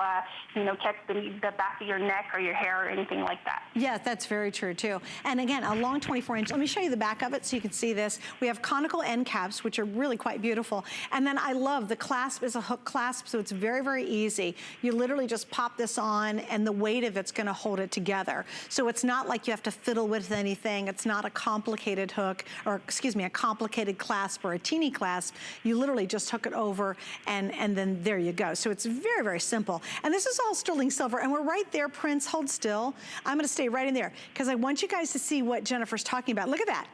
catch the back of your neck or your hair or anything like that. Yes, that's very true too. And again, a long 24-inch. Let me show you the back of it so you can see this. We have conical end caps, which are really quite beautiful. And then I love the clasp is a hook clasp, so it's very, very easy. You literally just pop this on, and the weight of it's gonna hold it together. So it's not like you have to fiddle with anything. It's not a complicated hook, or excuse me, a complicated clasp or a teeny clasp. You literally just hook it over, and then there you go. So it's very, very simple. And this is all sterling silver, and we're right there, Prince, hold still. I'm gonna stay right in there, because I want you guys to see what Jennifer's talking about. Look at that.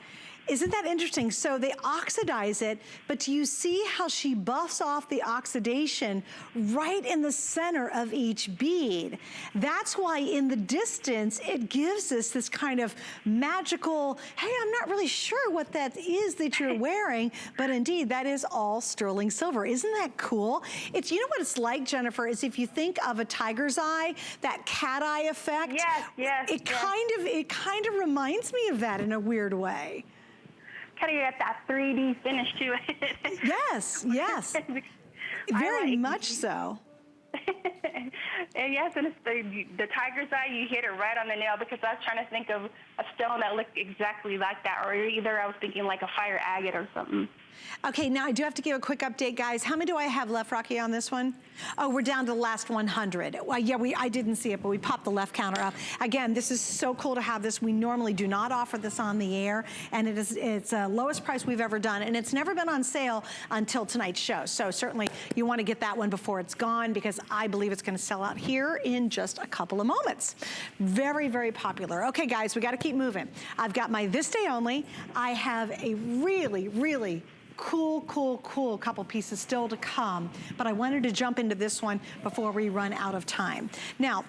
Isn't that interesting? So they oxidize it, but do you see how she buffs off the oxidation right in the center of each bead? That's why in the distance, it gives us this kind of magical, hey, I'm not really sure what that is that you're wearing, but indeed, that is all sterling silver. Isn't that cool? It's, you know what it's like, Jennifer, is if you think of a tiger's eye, that cat eye effect. Yes. It kind of reminds me of that in a weird way. Kind of get that 3D finish to it. Yes. Very much so. And yes, and it's the tiger's eye, you hit it right on the nail, because I was trying to think of a stone that looked exactly like that, or either I was thinking like a fire agate or something. Okay, now I do have to give a quick update, guys. How many do I have left, Rocky, on this one? Oh, we're down to the last 100. Well, yeah, I didn't see it, but we popped the left counter up. Again, this is so cool to have this. We normally do not offer this on the air, and it's the lowest price we've ever done, and it's never been on sale until tonight's show. So certainly you want to get that one before it's gone, because I believe it's going to sell out here in just a couple of moments. Very, very popular. Okay, guys, we got to keep moving. I've got my this day only. I have a really, really cool couple pieces still to come, but I wanted to jump into this one before we run out of time. Now,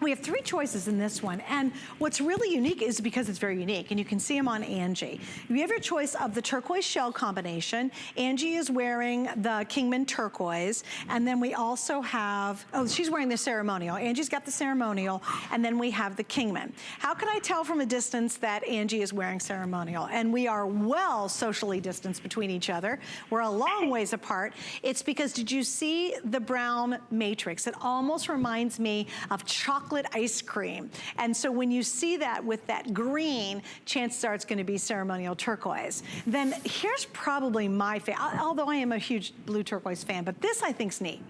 we have 3 choices in this one, and what's really unique is because it's very unique, and you can see them on Angie. You have your choice of the turquoise shell combination. Angie is wearing the Kingman turquoise, and then we also have, oh, she's wearing the ceremonial. Angie's got the ceremonial, and then we have the Kingman. How can I tell from a distance that Angie is wearing ceremonial? And we are well socially distanced between each other. We're a long ways apart. It's because, did you see the brown matrix? It almost reminds me of chocolate ice cream. And so when you see that with that green, chances are it's going to be ceremonial turquoise. Then here's probably my favorite, although I am a huge blue turquoise fan, but this I think's neat.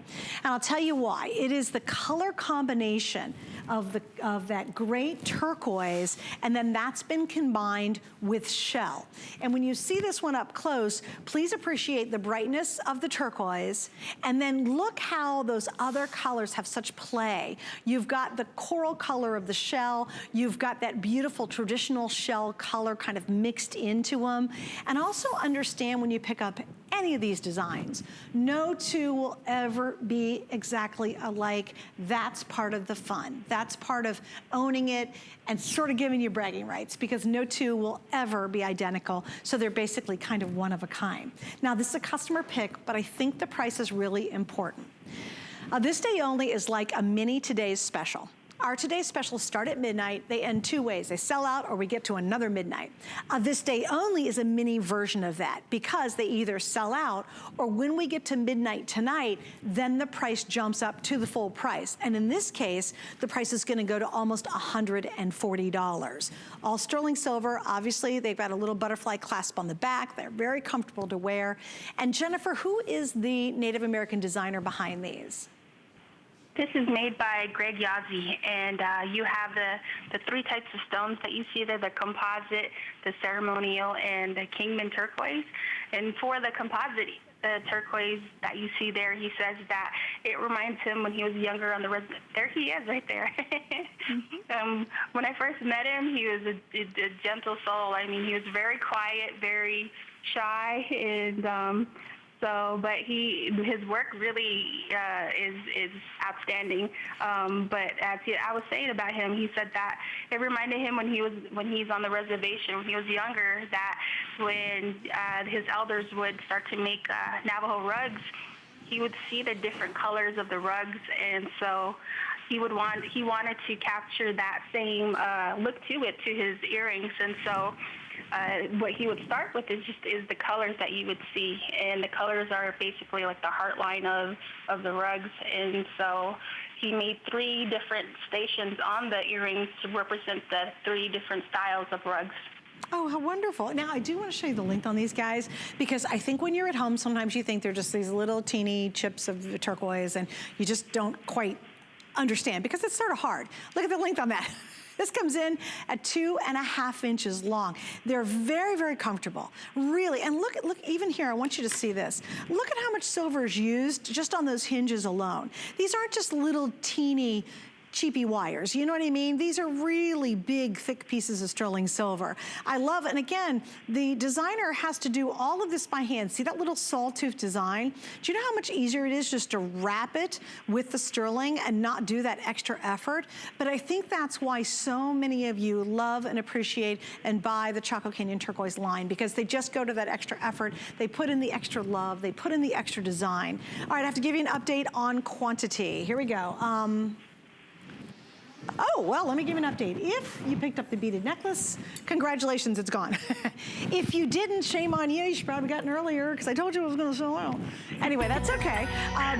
And I'll tell you why. It is the color combination of that great turquoise, and then that's been combined with shell. And when you see this one up close, please appreciate the brightness of the turquoise, and then look how those other colors have such play. You've got the coral color of the shell, you've got that beautiful traditional shell color kind of mixed into them, and also understand when you pick up any of these designs, no two will ever be exactly alike. That's part of the fun. That's part of owning it and sort of giving you bragging rights, because no two will ever be identical. So they're basically kind of one of a kind. Now, this is a customer pick, but I think the price is really important. This day only is like a mini today's special. Our today's specials start at midnight. They end 2 ways. They sell out, or we get to another midnight. This day only is a mini version of that, because they either sell out, or when we get to midnight tonight, then the price jumps up to the full price. And in this case, the price is going to go to almost $140. All sterling silver. Obviously, they've got a little butterfly clasp on the back. They're very comfortable to wear. And Jennifer, who is the Native American designer behind these? This is made by Greg Yazzie, and you have the 3 types of stones that you see there, the composite, the ceremonial, and the Kingman turquoise. And for the composite, the turquoise that you see there, he says that it reminds him when he was younger on the resident. There he is right there. When I first met him, he was a gentle soul. I mean, he was very quiet, very shy, and So, but his work really is outstanding. But as I was saying about him, he said that it reminded him when he's on the reservation when he was younger, that when his elders would start to make Navajo rugs, he would see the different colors of the rugs, and so he wanted to capture that same look to his earrings, and so. What he would start with is the colors that you would see, and the colors are basically like the heart line of the rugs, and so he made 3 different stations on the earrings to represent the 3 different styles of rugs. Oh, how wonderful. Now, I do want to show you the length on these guys, because I think when you're at home, sometimes you think they're just these little teeny chips of turquoise, and you just don't quite understand, because it's sort of hard. Look at the length on that. This comes in at 2.5 inches long. They're very, very comfortable, really. And look, even here, I want you to see this. Look at how much silver is used just on those hinges alone. These aren't just little teeny cheapy wires, you know what I mean? These are really big, thick pieces of sterling silver. I love it, and again, the designer has to do all of this by hand. See that little sawtooth design? Do you know how much easier it is just to wrap it with the sterling and not do that extra effort? But I think that's why so many of you love and appreciate and buy the Chaco Canyon turquoise line, because they just go to that extra effort. They put in the extra love. They put in the extra design. All right, I have to give you an update on quantity. Here we go. Oh, well, let me give you an update. If you picked up the beaded necklace, congratulations, it's gone. If you didn't, shame on you. You should probably have gotten earlier, because I told you it was going to sell out. Anyway, that's okay,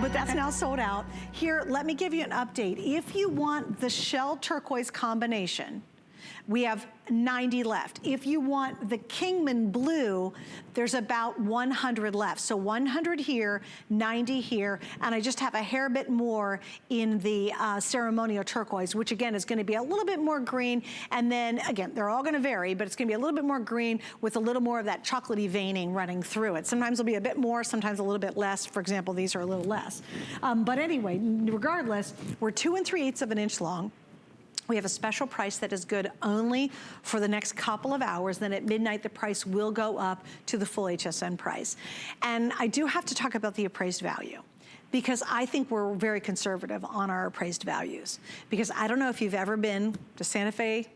but that's now sold out. Here, let me give you an update. If you want the shell turquoise combination, we have 90 left. If you want the Kingman blue, there's about 100 left. So 100 here, 90 here, and I just have a hair bit more in the ceremonial turquoise, which again is gonna be a little bit more green, and then again, they're all gonna vary, but it's gonna be a little bit more green with a little more of that chocolatey veining running through it. Sometimes it'll be a bit more, sometimes a little bit less. For example, these are a little less. But anyway, regardless, we're 2 3/8 of an inch long. We have a special price that is good only for the next couple of hours. Then at midnight, the price will go up to the full HSN price. And I do have to talk about the appraised value, because I think we're very conservative on our appraised values. Because I don't know if you've ever been to Santa Fe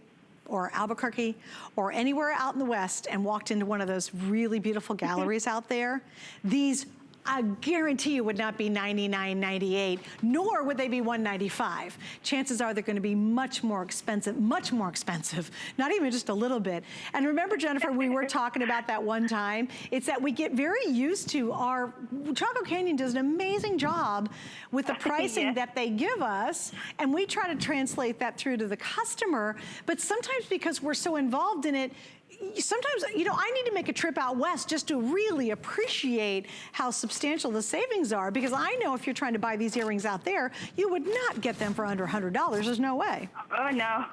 or Albuquerque or anywhere out in the West and walked into one of those really beautiful galleries out there. These, I guarantee you, would not be $99.98, nor would they be $195. Chances are they're going to be much more expensive, not even just a little bit. And remember, Jennifer, we were talking about that one time. It's that we get very used to our, Chaco Canyon does an amazing job with the pricing that they give us, and we try to translate that through to the customer, but sometimes because we're so involved in it, sometimes, you know, I need to make a trip out west just to really appreciate how substantial the savings are, because I know if you're trying to buy these earrings out there, you would not get them for under $100. There's no way. Oh, no.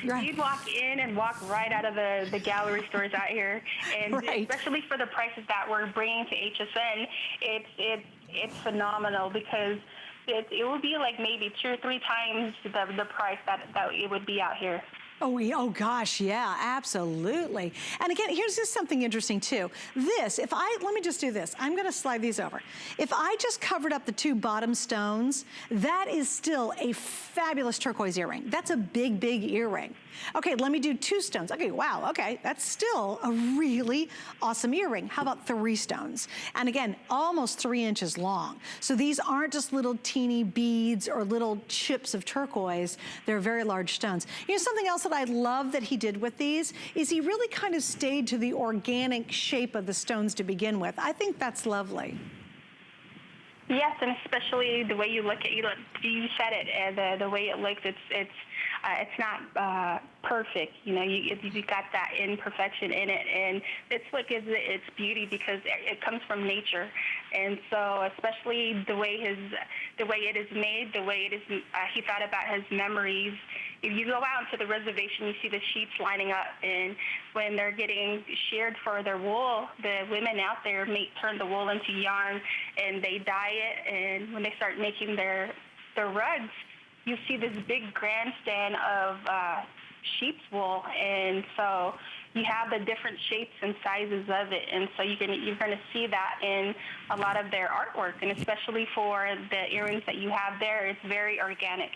Right. You'd walk in and walk right out of the gallery stores out here. And especially for the prices that we're bringing to HSN, it's phenomenal, because it will be like maybe 2 or 3 times the price that it would be out here. Oh gosh, yeah, absolutely. And again, here's just something interesting too. This, let me just do this. I'm gonna slide these over. If I just covered up the 2 bottom stones, that is still a fabulous turquoise earring. That's a big, big earring. Okay, let me do 2 stones. Okay, wow, okay, that's still a really awesome earring. How about 3 stones? And again, almost 3 inches long. So these aren't just little teeny beads or little chips of turquoise. They're very large stones. You know, something else that I love that he did with these is he really kind of stayed to the organic shape of the stones to begin with. I think that's lovely. Yes, and especially the way you look at, you said it, and the way it looks, it's not perfect. You know, you got that imperfection in it, and it's what gives it its beauty, because it comes from nature. And so, especially the way it is made, the way it is, he thought about his memories. If you go out into the reservation, you see the sheets lining up, and when they're getting sheared for their wool, the women out there turn the wool into yarn, and they dye it, and when they start making their rugs, you see this big grandstand of sheep's wool. And so you have the different shapes and sizes of it, and so you're gonna see that in a lot of their artwork, and especially for the earrings that you have there, it's very organic.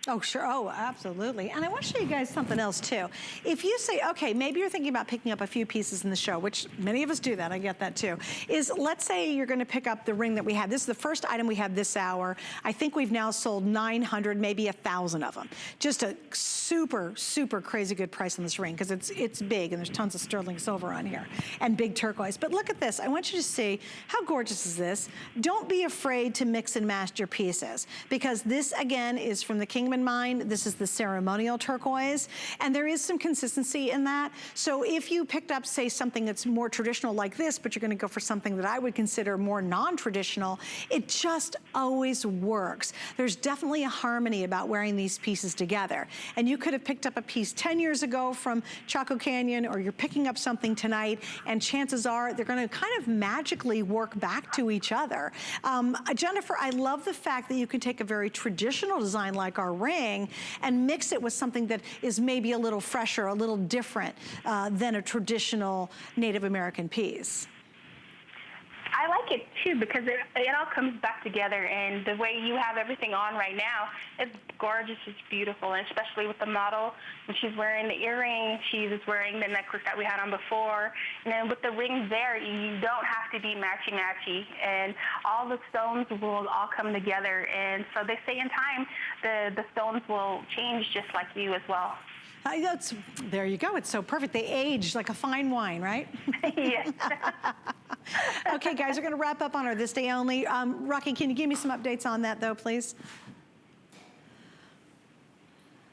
Oh, sure. Oh, absolutely. And I want to show you guys something else, too. If you say, okay, maybe you're thinking about picking up a few pieces in the show, which many of us do that. I get that, too. Is let's say you're going to pick up the ring that we have. This is the first item we have this hour. I think we've now sold 900, maybe 1,000 of them. Just a super, super crazy good price on this ring because it's big and there's tons of sterling silver on here and big turquoise. But look at this. I want you to see how gorgeous is this. Don't be afraid to mix and match your pieces because this, again, is from the Kingman Mine. This is the ceremonial turquoise, and there is some consistency in that. So if you picked up, say, something that's more traditional like this, but you're gonna go for something that I would consider more non-traditional, it just always works. There's definitely a harmony about wearing these pieces together. And you could have picked up a piece 10 years ago from Chaco Canyon, or you're picking up something tonight, and chances are they're gonna kind of magically work back to each other. Jennifer, I love the fact that you can take a very traditional design like our ring and mix it with something that is maybe a little fresher, a little different than a traditional Native American piece. I like it too because it all comes back together, and the way you have everything on right now, it's gorgeous, it's beautiful, and especially with the model. When she's wearing the earring, she's wearing the necklace that we had on before, and then with the rings there, you don't have to be matchy-matchy, and all the stones will all come together, and so they say in time, the stones will change just like you as well. There you go, it's so perfect. They age like a fine wine, right? Yes. Okay, guys, we're gonna wrap up on our This Day Only. Rocky, can you give me some updates on that though, please?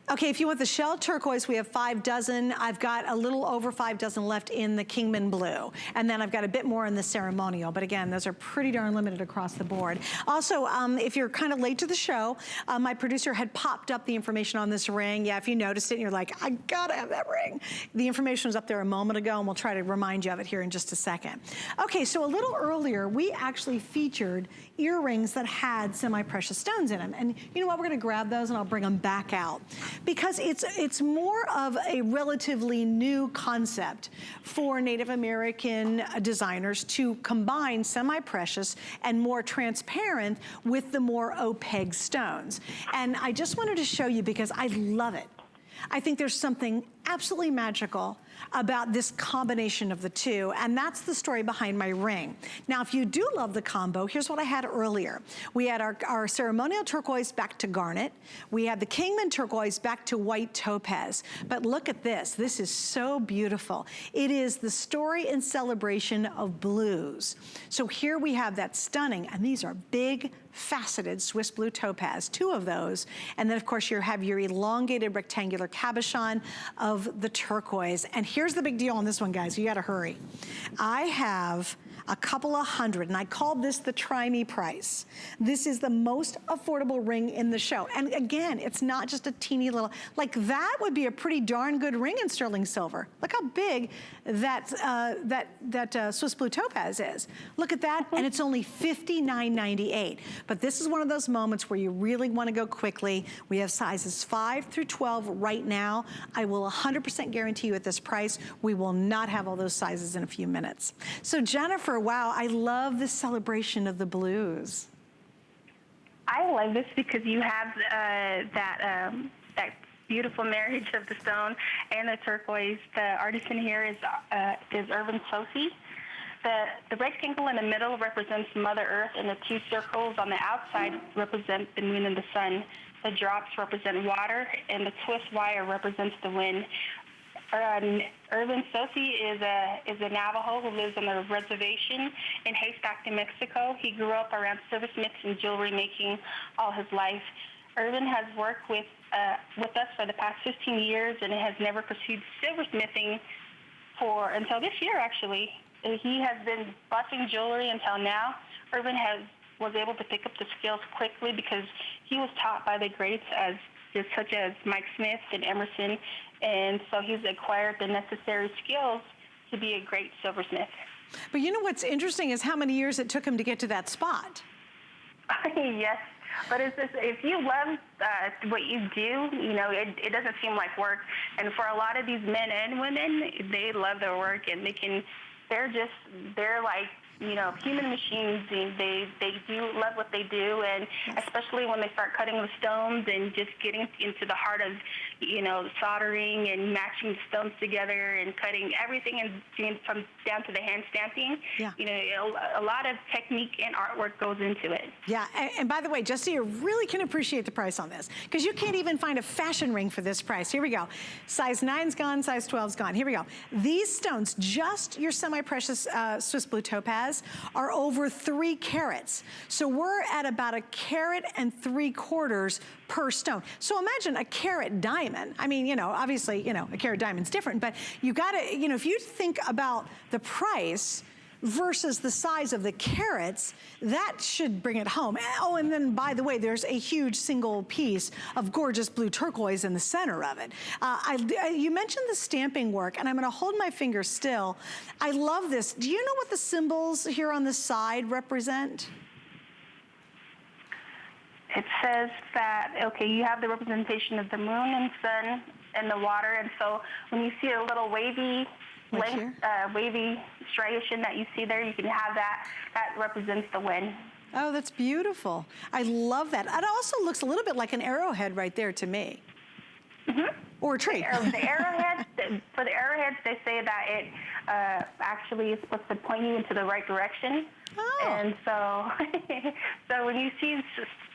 Okay, if you want the shell turquoise, we have 5 dozen. I've got a little over 5 dozen left in the Kingman blue. And then I've got a bit more in the ceremonial. But again, those are pretty darn limited across the board. Also, if you're kind of late to the show, my producer had popped up the information on this ring. Yeah, if you noticed it and you're like, I gotta have that ring. The information was up there a moment ago, and we'll try to remind you of it here in just a second. Okay, so a little earlier, we actually featured earrings that had semi-precious stones in them. And you know what, we're gonna grab those and I'll bring them back out. Because it's more of a relatively new concept for Native American designers to combine semi-precious and more transparent with the more opaque stones. And I just wanted to show you because I love it. I think there's something absolutely magical about this combination of the two, and that's the story behind my ring. Now, if you do love the combo, here's what I had earlier. We had our ceremonial turquoise back to garnet. We had the Kingman turquoise back to white topaz. But look at this. This is so beautiful. It is the story and celebration of blues. So here we have that stunning, and these are big, faceted Swiss blue topaz, 2 of those. And then, of course, you have your elongated rectangular cabochon of the turquoise. And here's the big deal on this one, guys. You gotta hurry. I have a couple of hundred, and I called this the Try Me price. This is the most affordable ring in the show. And again, it's not just a teeny little, like that would be a pretty darn good ring in sterling silver. Look how big that Swiss blue topaz is. Look at that, and it's only $59.98. But this is one of those moments where you really wanna go quickly. We have sizes 5 through 12 right now. I will 100% guarantee you at this price, we will not have all those sizes in a few minutes. So Jennifer, wow, I love this celebration of the blues. I love this because you have that beautiful marriage of the stone and the turquoise. The artisan here is Irvin Sosi. The rectangle in the middle represents Mother Earth, and the 2 circles on the outside represent the moon and the sun. The drops represent water, and the twist wire represents the wind. Irvin Sosi is a Navajo who lives on the reservation in Haystack, New Mexico. He grew up around silversmiths and jewelry making all his life. Irvin has worked with us for the past 15 years and has never pursued silversmithing until this year, actually. He has been busting jewelry until now. Irvin was able to pick up the skills quickly because he was taught by the greats such as Mike Smith and Emerson, and so he's acquired the necessary skills to be a great silversmith. But you know what's interesting is how many years it took him to get to that spot. Yes. But it's just, if you love what you do, you know, it doesn't seem like work. And for a lot of these men and women, they love their work, and they're like, you know, human machines. They do love what they do, and especially when they start cutting the stones and just getting into the heart of, you know, soldering and matching the stones together and cutting everything and from down to the hand stamping. Yeah. You know, a lot of technique and artwork goes into it. Yeah, and by the way, just so you really can appreciate the price on this, because you can't even find a fashion ring for this price. Here we go. Size 9's gone, size 12's gone. Here we go. These stones, just your semi-precious Swiss blue topaz, are over 3 carats. So we're at about 1.75 carats per stone. So imagine a carat diamond. I mean, you know, obviously, you know, a carat diamond's different, but you gotta, you know, if you think about the price versus the size of the carats, that should bring it home. Oh, and then by the way, there's a huge single piece of gorgeous blue turquoise in the center of it. You mentioned the stamping work, and I'm gonna hold my finger still. I love this. Do you know what the symbols here on the side represent? It says that, okay, you have the representation of the moon and sun and the water, and so when you see a little wavy wavy striation that you see there, you can have that. That represents the wind. Oh, that's beautiful. I love that. It also looks a little bit like an arrowhead right there to me. Mm-hmm. Or a tree. The arrowheads, for the arrowheads, they say that it actually is supposed to point you into the right direction. Oh. And so, so when you see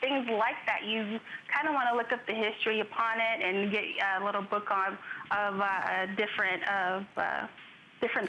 things like that, you kind of want to look up the history upon it and get a little book on of different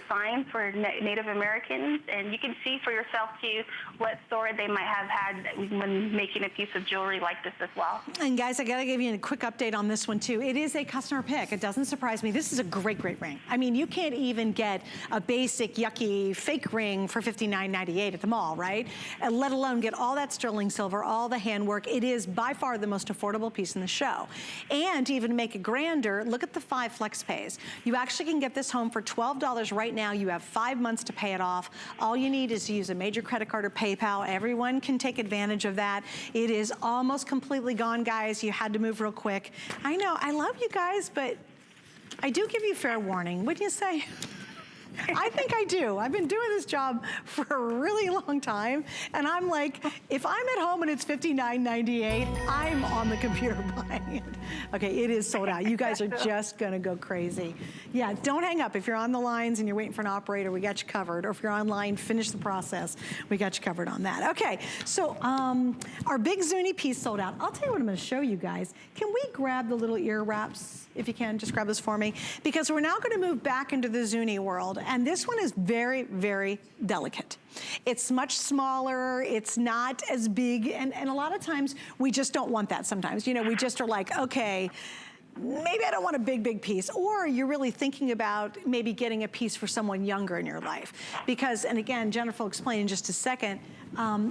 signs for Native Americans, and you can see for yourself too what story they might have had when making a piece of jewelry like this as well. And guys, I gotta give you a quick update on this one too. It is a customer pick. It doesn't surprise me. This is a great, great ring. I mean, you can't even get a basic, yucky, fake ring for $59.98 at the mall, right? Let alone get all that sterling silver, all the handwork. It is by far the most affordable piece in the show. And to even make it grander, look at the 5 flex pays. You actually can get this home for $12 right now. You have 5 months to pay it off. All you need is to use a major credit card or PayPal. Everyone can take advantage of that. It is almost completely gone, guys. You had to move real quick. I know, I love you guys, but I do give you fair warning. Wouldn't you say? I think I do. I've been doing this job for a really long time, and I'm like, if I'm at home and it's $59.98, I'm on the computer buying it. Okay, it is sold out. You guys are just gonna go crazy. Yeah, don't hang up. If you're on the lines and you're waiting for an operator, we got you covered. Or if you're online, finish the process. We got you covered on that. Okay, so our big Zuni piece sold out. I'll tell you what I'm gonna show you guys. Can we grab the little ear wraps? If you can, just grab this for me. Because we're now gonna move back into the Zuni world. And this one is very, very delicate. It's much smaller, it's not as big, and a lot of times we just don't want that sometimes. You know, we just are like, okay, maybe I don't want a big, big piece. Or you're really thinking about maybe getting a piece for someone younger in your life. Because, and again, Jennifer will explain in just a second,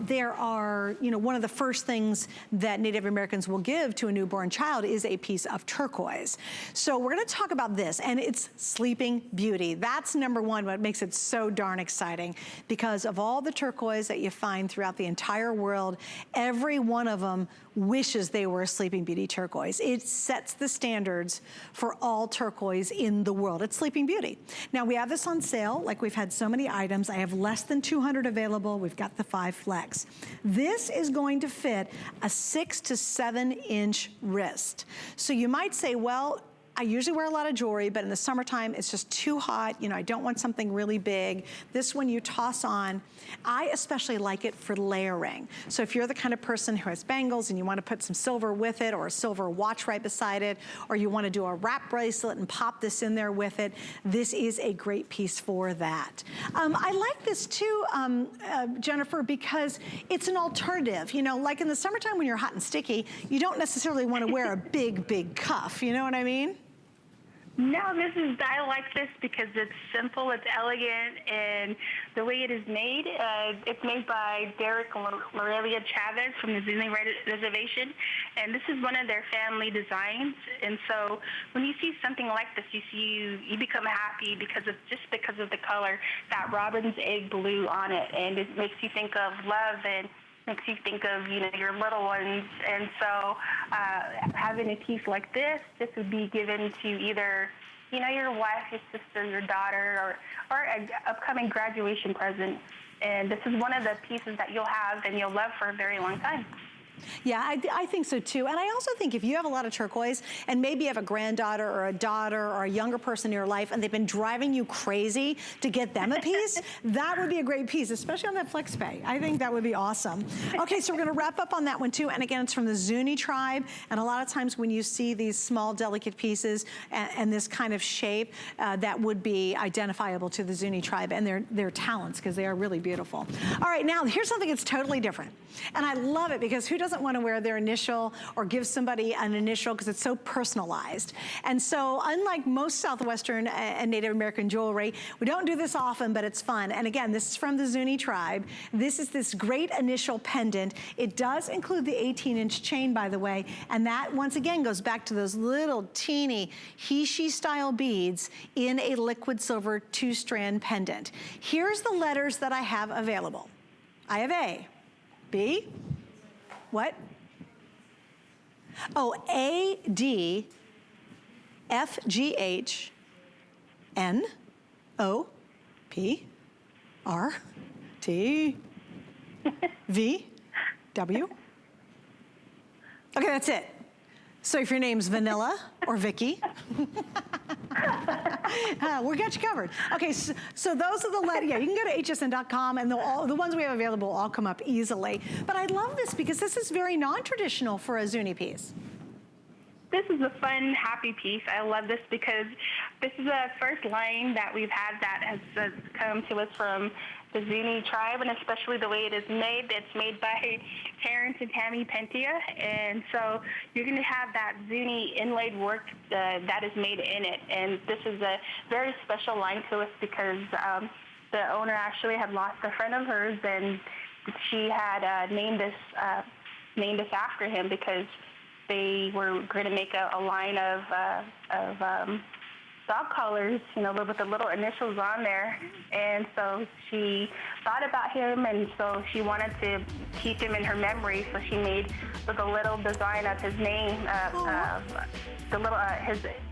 there are, you know, one of the first things that Native Americans will give to a newborn child is a piece of turquoise. So we're gonna talk about this, and it's Sleeping Beauty. That's number one, what makes it so darn exciting, because of all the turquoise that you find throughout the entire world, every one of them wishes they were a Sleeping Beauty turquoise. It sets the standards for all turquoise in the world. It's Sleeping Beauty. Now we have this on sale, like we've had so many items. I have less than 200 available. We've got the 5 flex. This is going to fit a 6 to 7 inch wrist. So you might say, well, I usually wear a lot of jewelry, but in the summertime, it's just too hot. You know, I don't want something really big. This one you toss on. I especially like it for layering. So if you're the kind of person who has bangles and you want to put some silver with it, or a silver watch right beside it, or you want to do a wrap bracelet and pop this in there with it, this is a great piece for that. I like this too, Jennifer, because it's an alternative. You know, like in the summertime when you're hot and sticky, you don't necessarily want to wear a big, big cuff. You know what I mean? No, I like this because it's simple, it's elegant, and the way it is made, it's made by Derek Lorelia Chavez from the Zuni Reservation, and this is one of their family designs. And so when you see something like this, you become happy because of the color, that robin's egg blue on it, and it makes you think of love and makes you think of, you know, your little ones. And so having a piece like this would be given to either, you know, your wife, your sister, your daughter, or an upcoming graduation present. And this is one of the pieces that you'll have and you'll love for a very long time. Yeah, I think so too. And I also think if you have a lot of turquoise and maybe you have a granddaughter or a daughter or a younger person in your life and they've been driving you crazy to get them a piece, that would be a great piece, especially on that flex pay. I think that would be awesome. Okay, so we're gonna wrap up on that one too. And again, it's from the Zuni tribe. And a lot of times when you see these small, delicate pieces and this kind of shape, that would be identifiable to the Zuni tribe and their talents, because they are really beautiful. All right, now here's something that's totally different. And I love it because who doesn't want to wear their initial or give somebody an initial, because it's so personalized. And so unlike most Southwestern and Native American jewelry, we don't do this often, but it's fun. And again, this is from the Zuni tribe. This is this great initial pendant. It does include the 18-inch chain, by the way, and that once again goes back to those little teeny he-she style beads in a liquid silver 2-strand pendant. Here's the letters that I have available. I have A, B, what? Oh, A, D, F, G, H, N, O, P, R, T, V, W. Okay, that's it. So if your name's Vanilla or Vicky, we got you covered. Okay, so those are the letters. Yeah, you can go to hsn.com and the ones we have available will all come up easily. But I love this because this is very non-traditional for a Zuni piece. This is a fun, happy piece. I love this because this is the first line that we've had that has come to us from the Zuni tribe, and especially the way it is made. It's made by Terrence and Tammy Pentia, and so you're going to have that Zuni inlaid work that is made in it. And this is a very special line to us because the owner actually had lost a friend of hers, and she had named this after him because they were going to make a line of dog collars, you know, with the little initials on there. And so she thought about him, and so she wanted to keep him in her memory. So she made the little design of his name,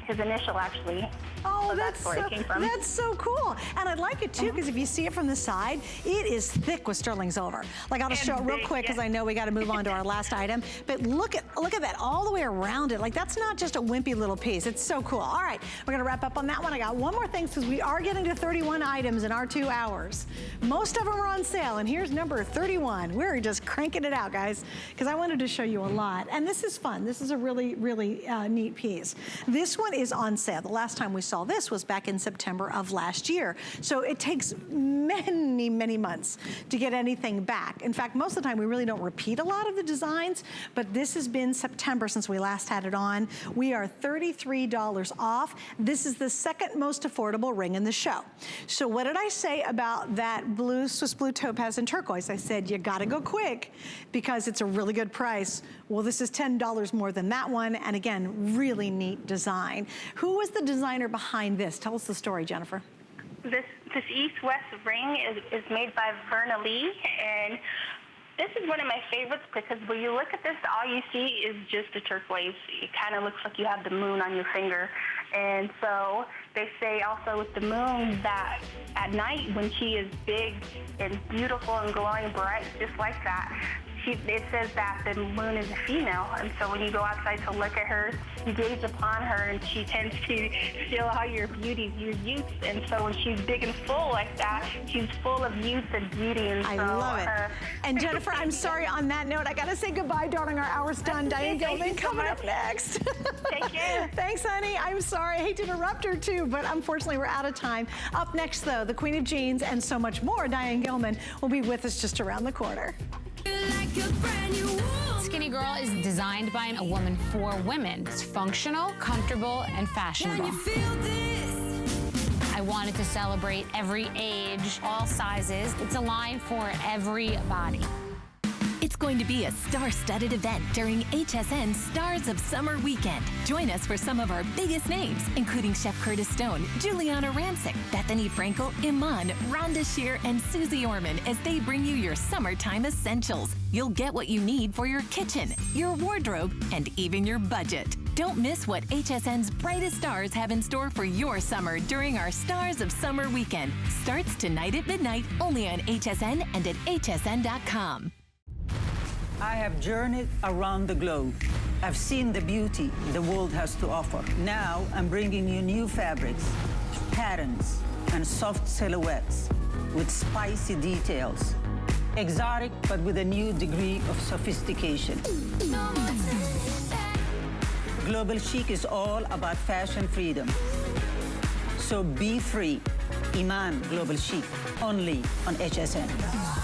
his initial actually. Oh, so that's where it came from. That's so cool. And I like it too because if you see it from the side, it is thick with sterling silver. Like I'll just show it real quick because I know we got to move on to our last item. But look at that all the way around it. Like that's not just a wimpy little piece. It's so cool. All right, we're gonna wrap up on that one. I got one more thing because we are getting to 31 items in our 2 hours. Most of them are on sale, and here's number 31. We're just cranking it out, guys, because I wanted to show you a lot. And this is fun. This is a really, really neat piece. This one is on sale. The last time we saw this was back in September of last year. So it takes many, many months to get anything back. In fact, most of the time we really don't repeat a lot of the designs, but this has been September since we last had it on. We are $33 off. This is the second most affordable ring in the show. So what did I say about that blue, Swiss blue topaz and turquoise? I said, you gotta go quick because it's a really good price. Well, this is $10 more than that one. And again, really neat design. Who was the designer behind this? Tell us the story, Jennifer. This East-West ring is made by Verna Lee, and this is one of my favorites because when you look at this, all you see is just a turquoise. It kind of looks like you have the moon on your finger. And so they say also with the moon that at night when she is big and beautiful and glowing bright, just like that, it says that the moon is a female, and so when you go outside to look at her, you gaze upon her, and she tends to feel all your beauty, your youth. And so when she's big and full like that, she's full of youth and beauty. And I so, love it. And Jennifer, I'm sorry, on that note, I gotta say goodbye, darling. Our hour's done. Diane Gilman coming up next. Take care. Thanks, honey. I'm sorry. I hate to interrupt her too, but unfortunately we're out of time. Up next, though, the Queen of Jeans and so much more, Diane Gilman, will be with us just around the corner. Skinny Girl is designed by a woman for women. It's functional, comfortable, and fashionable. I wanted to celebrate every age, all sizes. It's a line for every body. It's going to be a star-studded event during HSN Stars of Summer Weekend. Join us for some of our biggest names, including Chef Curtis Stone, Juliana Rancic, Bethany Frankel, Iman, Rhonda Shear, and Susie Orman as they bring you your summertime essentials. You'll get what you need for your kitchen, your wardrobe, and even your budget. Don't miss what HSN's brightest stars have in store for your summer during our Stars of Summer Weekend. Starts tonight at midnight, only on HSN and at hsn.com. I have journeyed around the globe. I've seen the beauty the world has to offer. Now I'm bringing you new fabrics, patterns, and soft silhouettes with spicy details. Exotic, but with a new degree of sophistication. Global chic is all about fashion freedom. So be free. Iman Global Chic, only on HSN.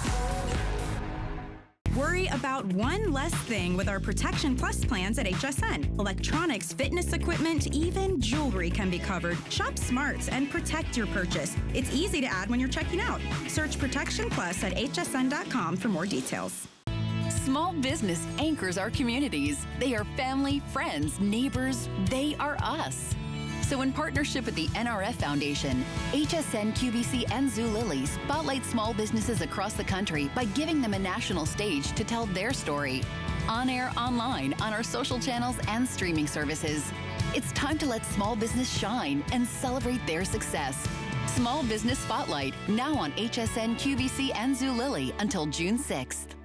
Worry about one less thing with our Protection Plus plans at HSN. Electronics, fitness equipment, even jewelry can be covered. Shop smart and protect your purchase. It's easy to add when you're checking out. Search Protection Plus at hsn.com for more details. Small business anchors our communities. They are family, friends, neighbors. They are us. So in partnership with the NRF Foundation, HSN, QVC, and Zulily spotlight small businesses across the country by giving them a national stage to tell their story. On air, online, on our social channels and streaming services. It's time to let small business shine and celebrate their success. Small Business Spotlight, now on HSN, QVC, and Zulily until June 6th.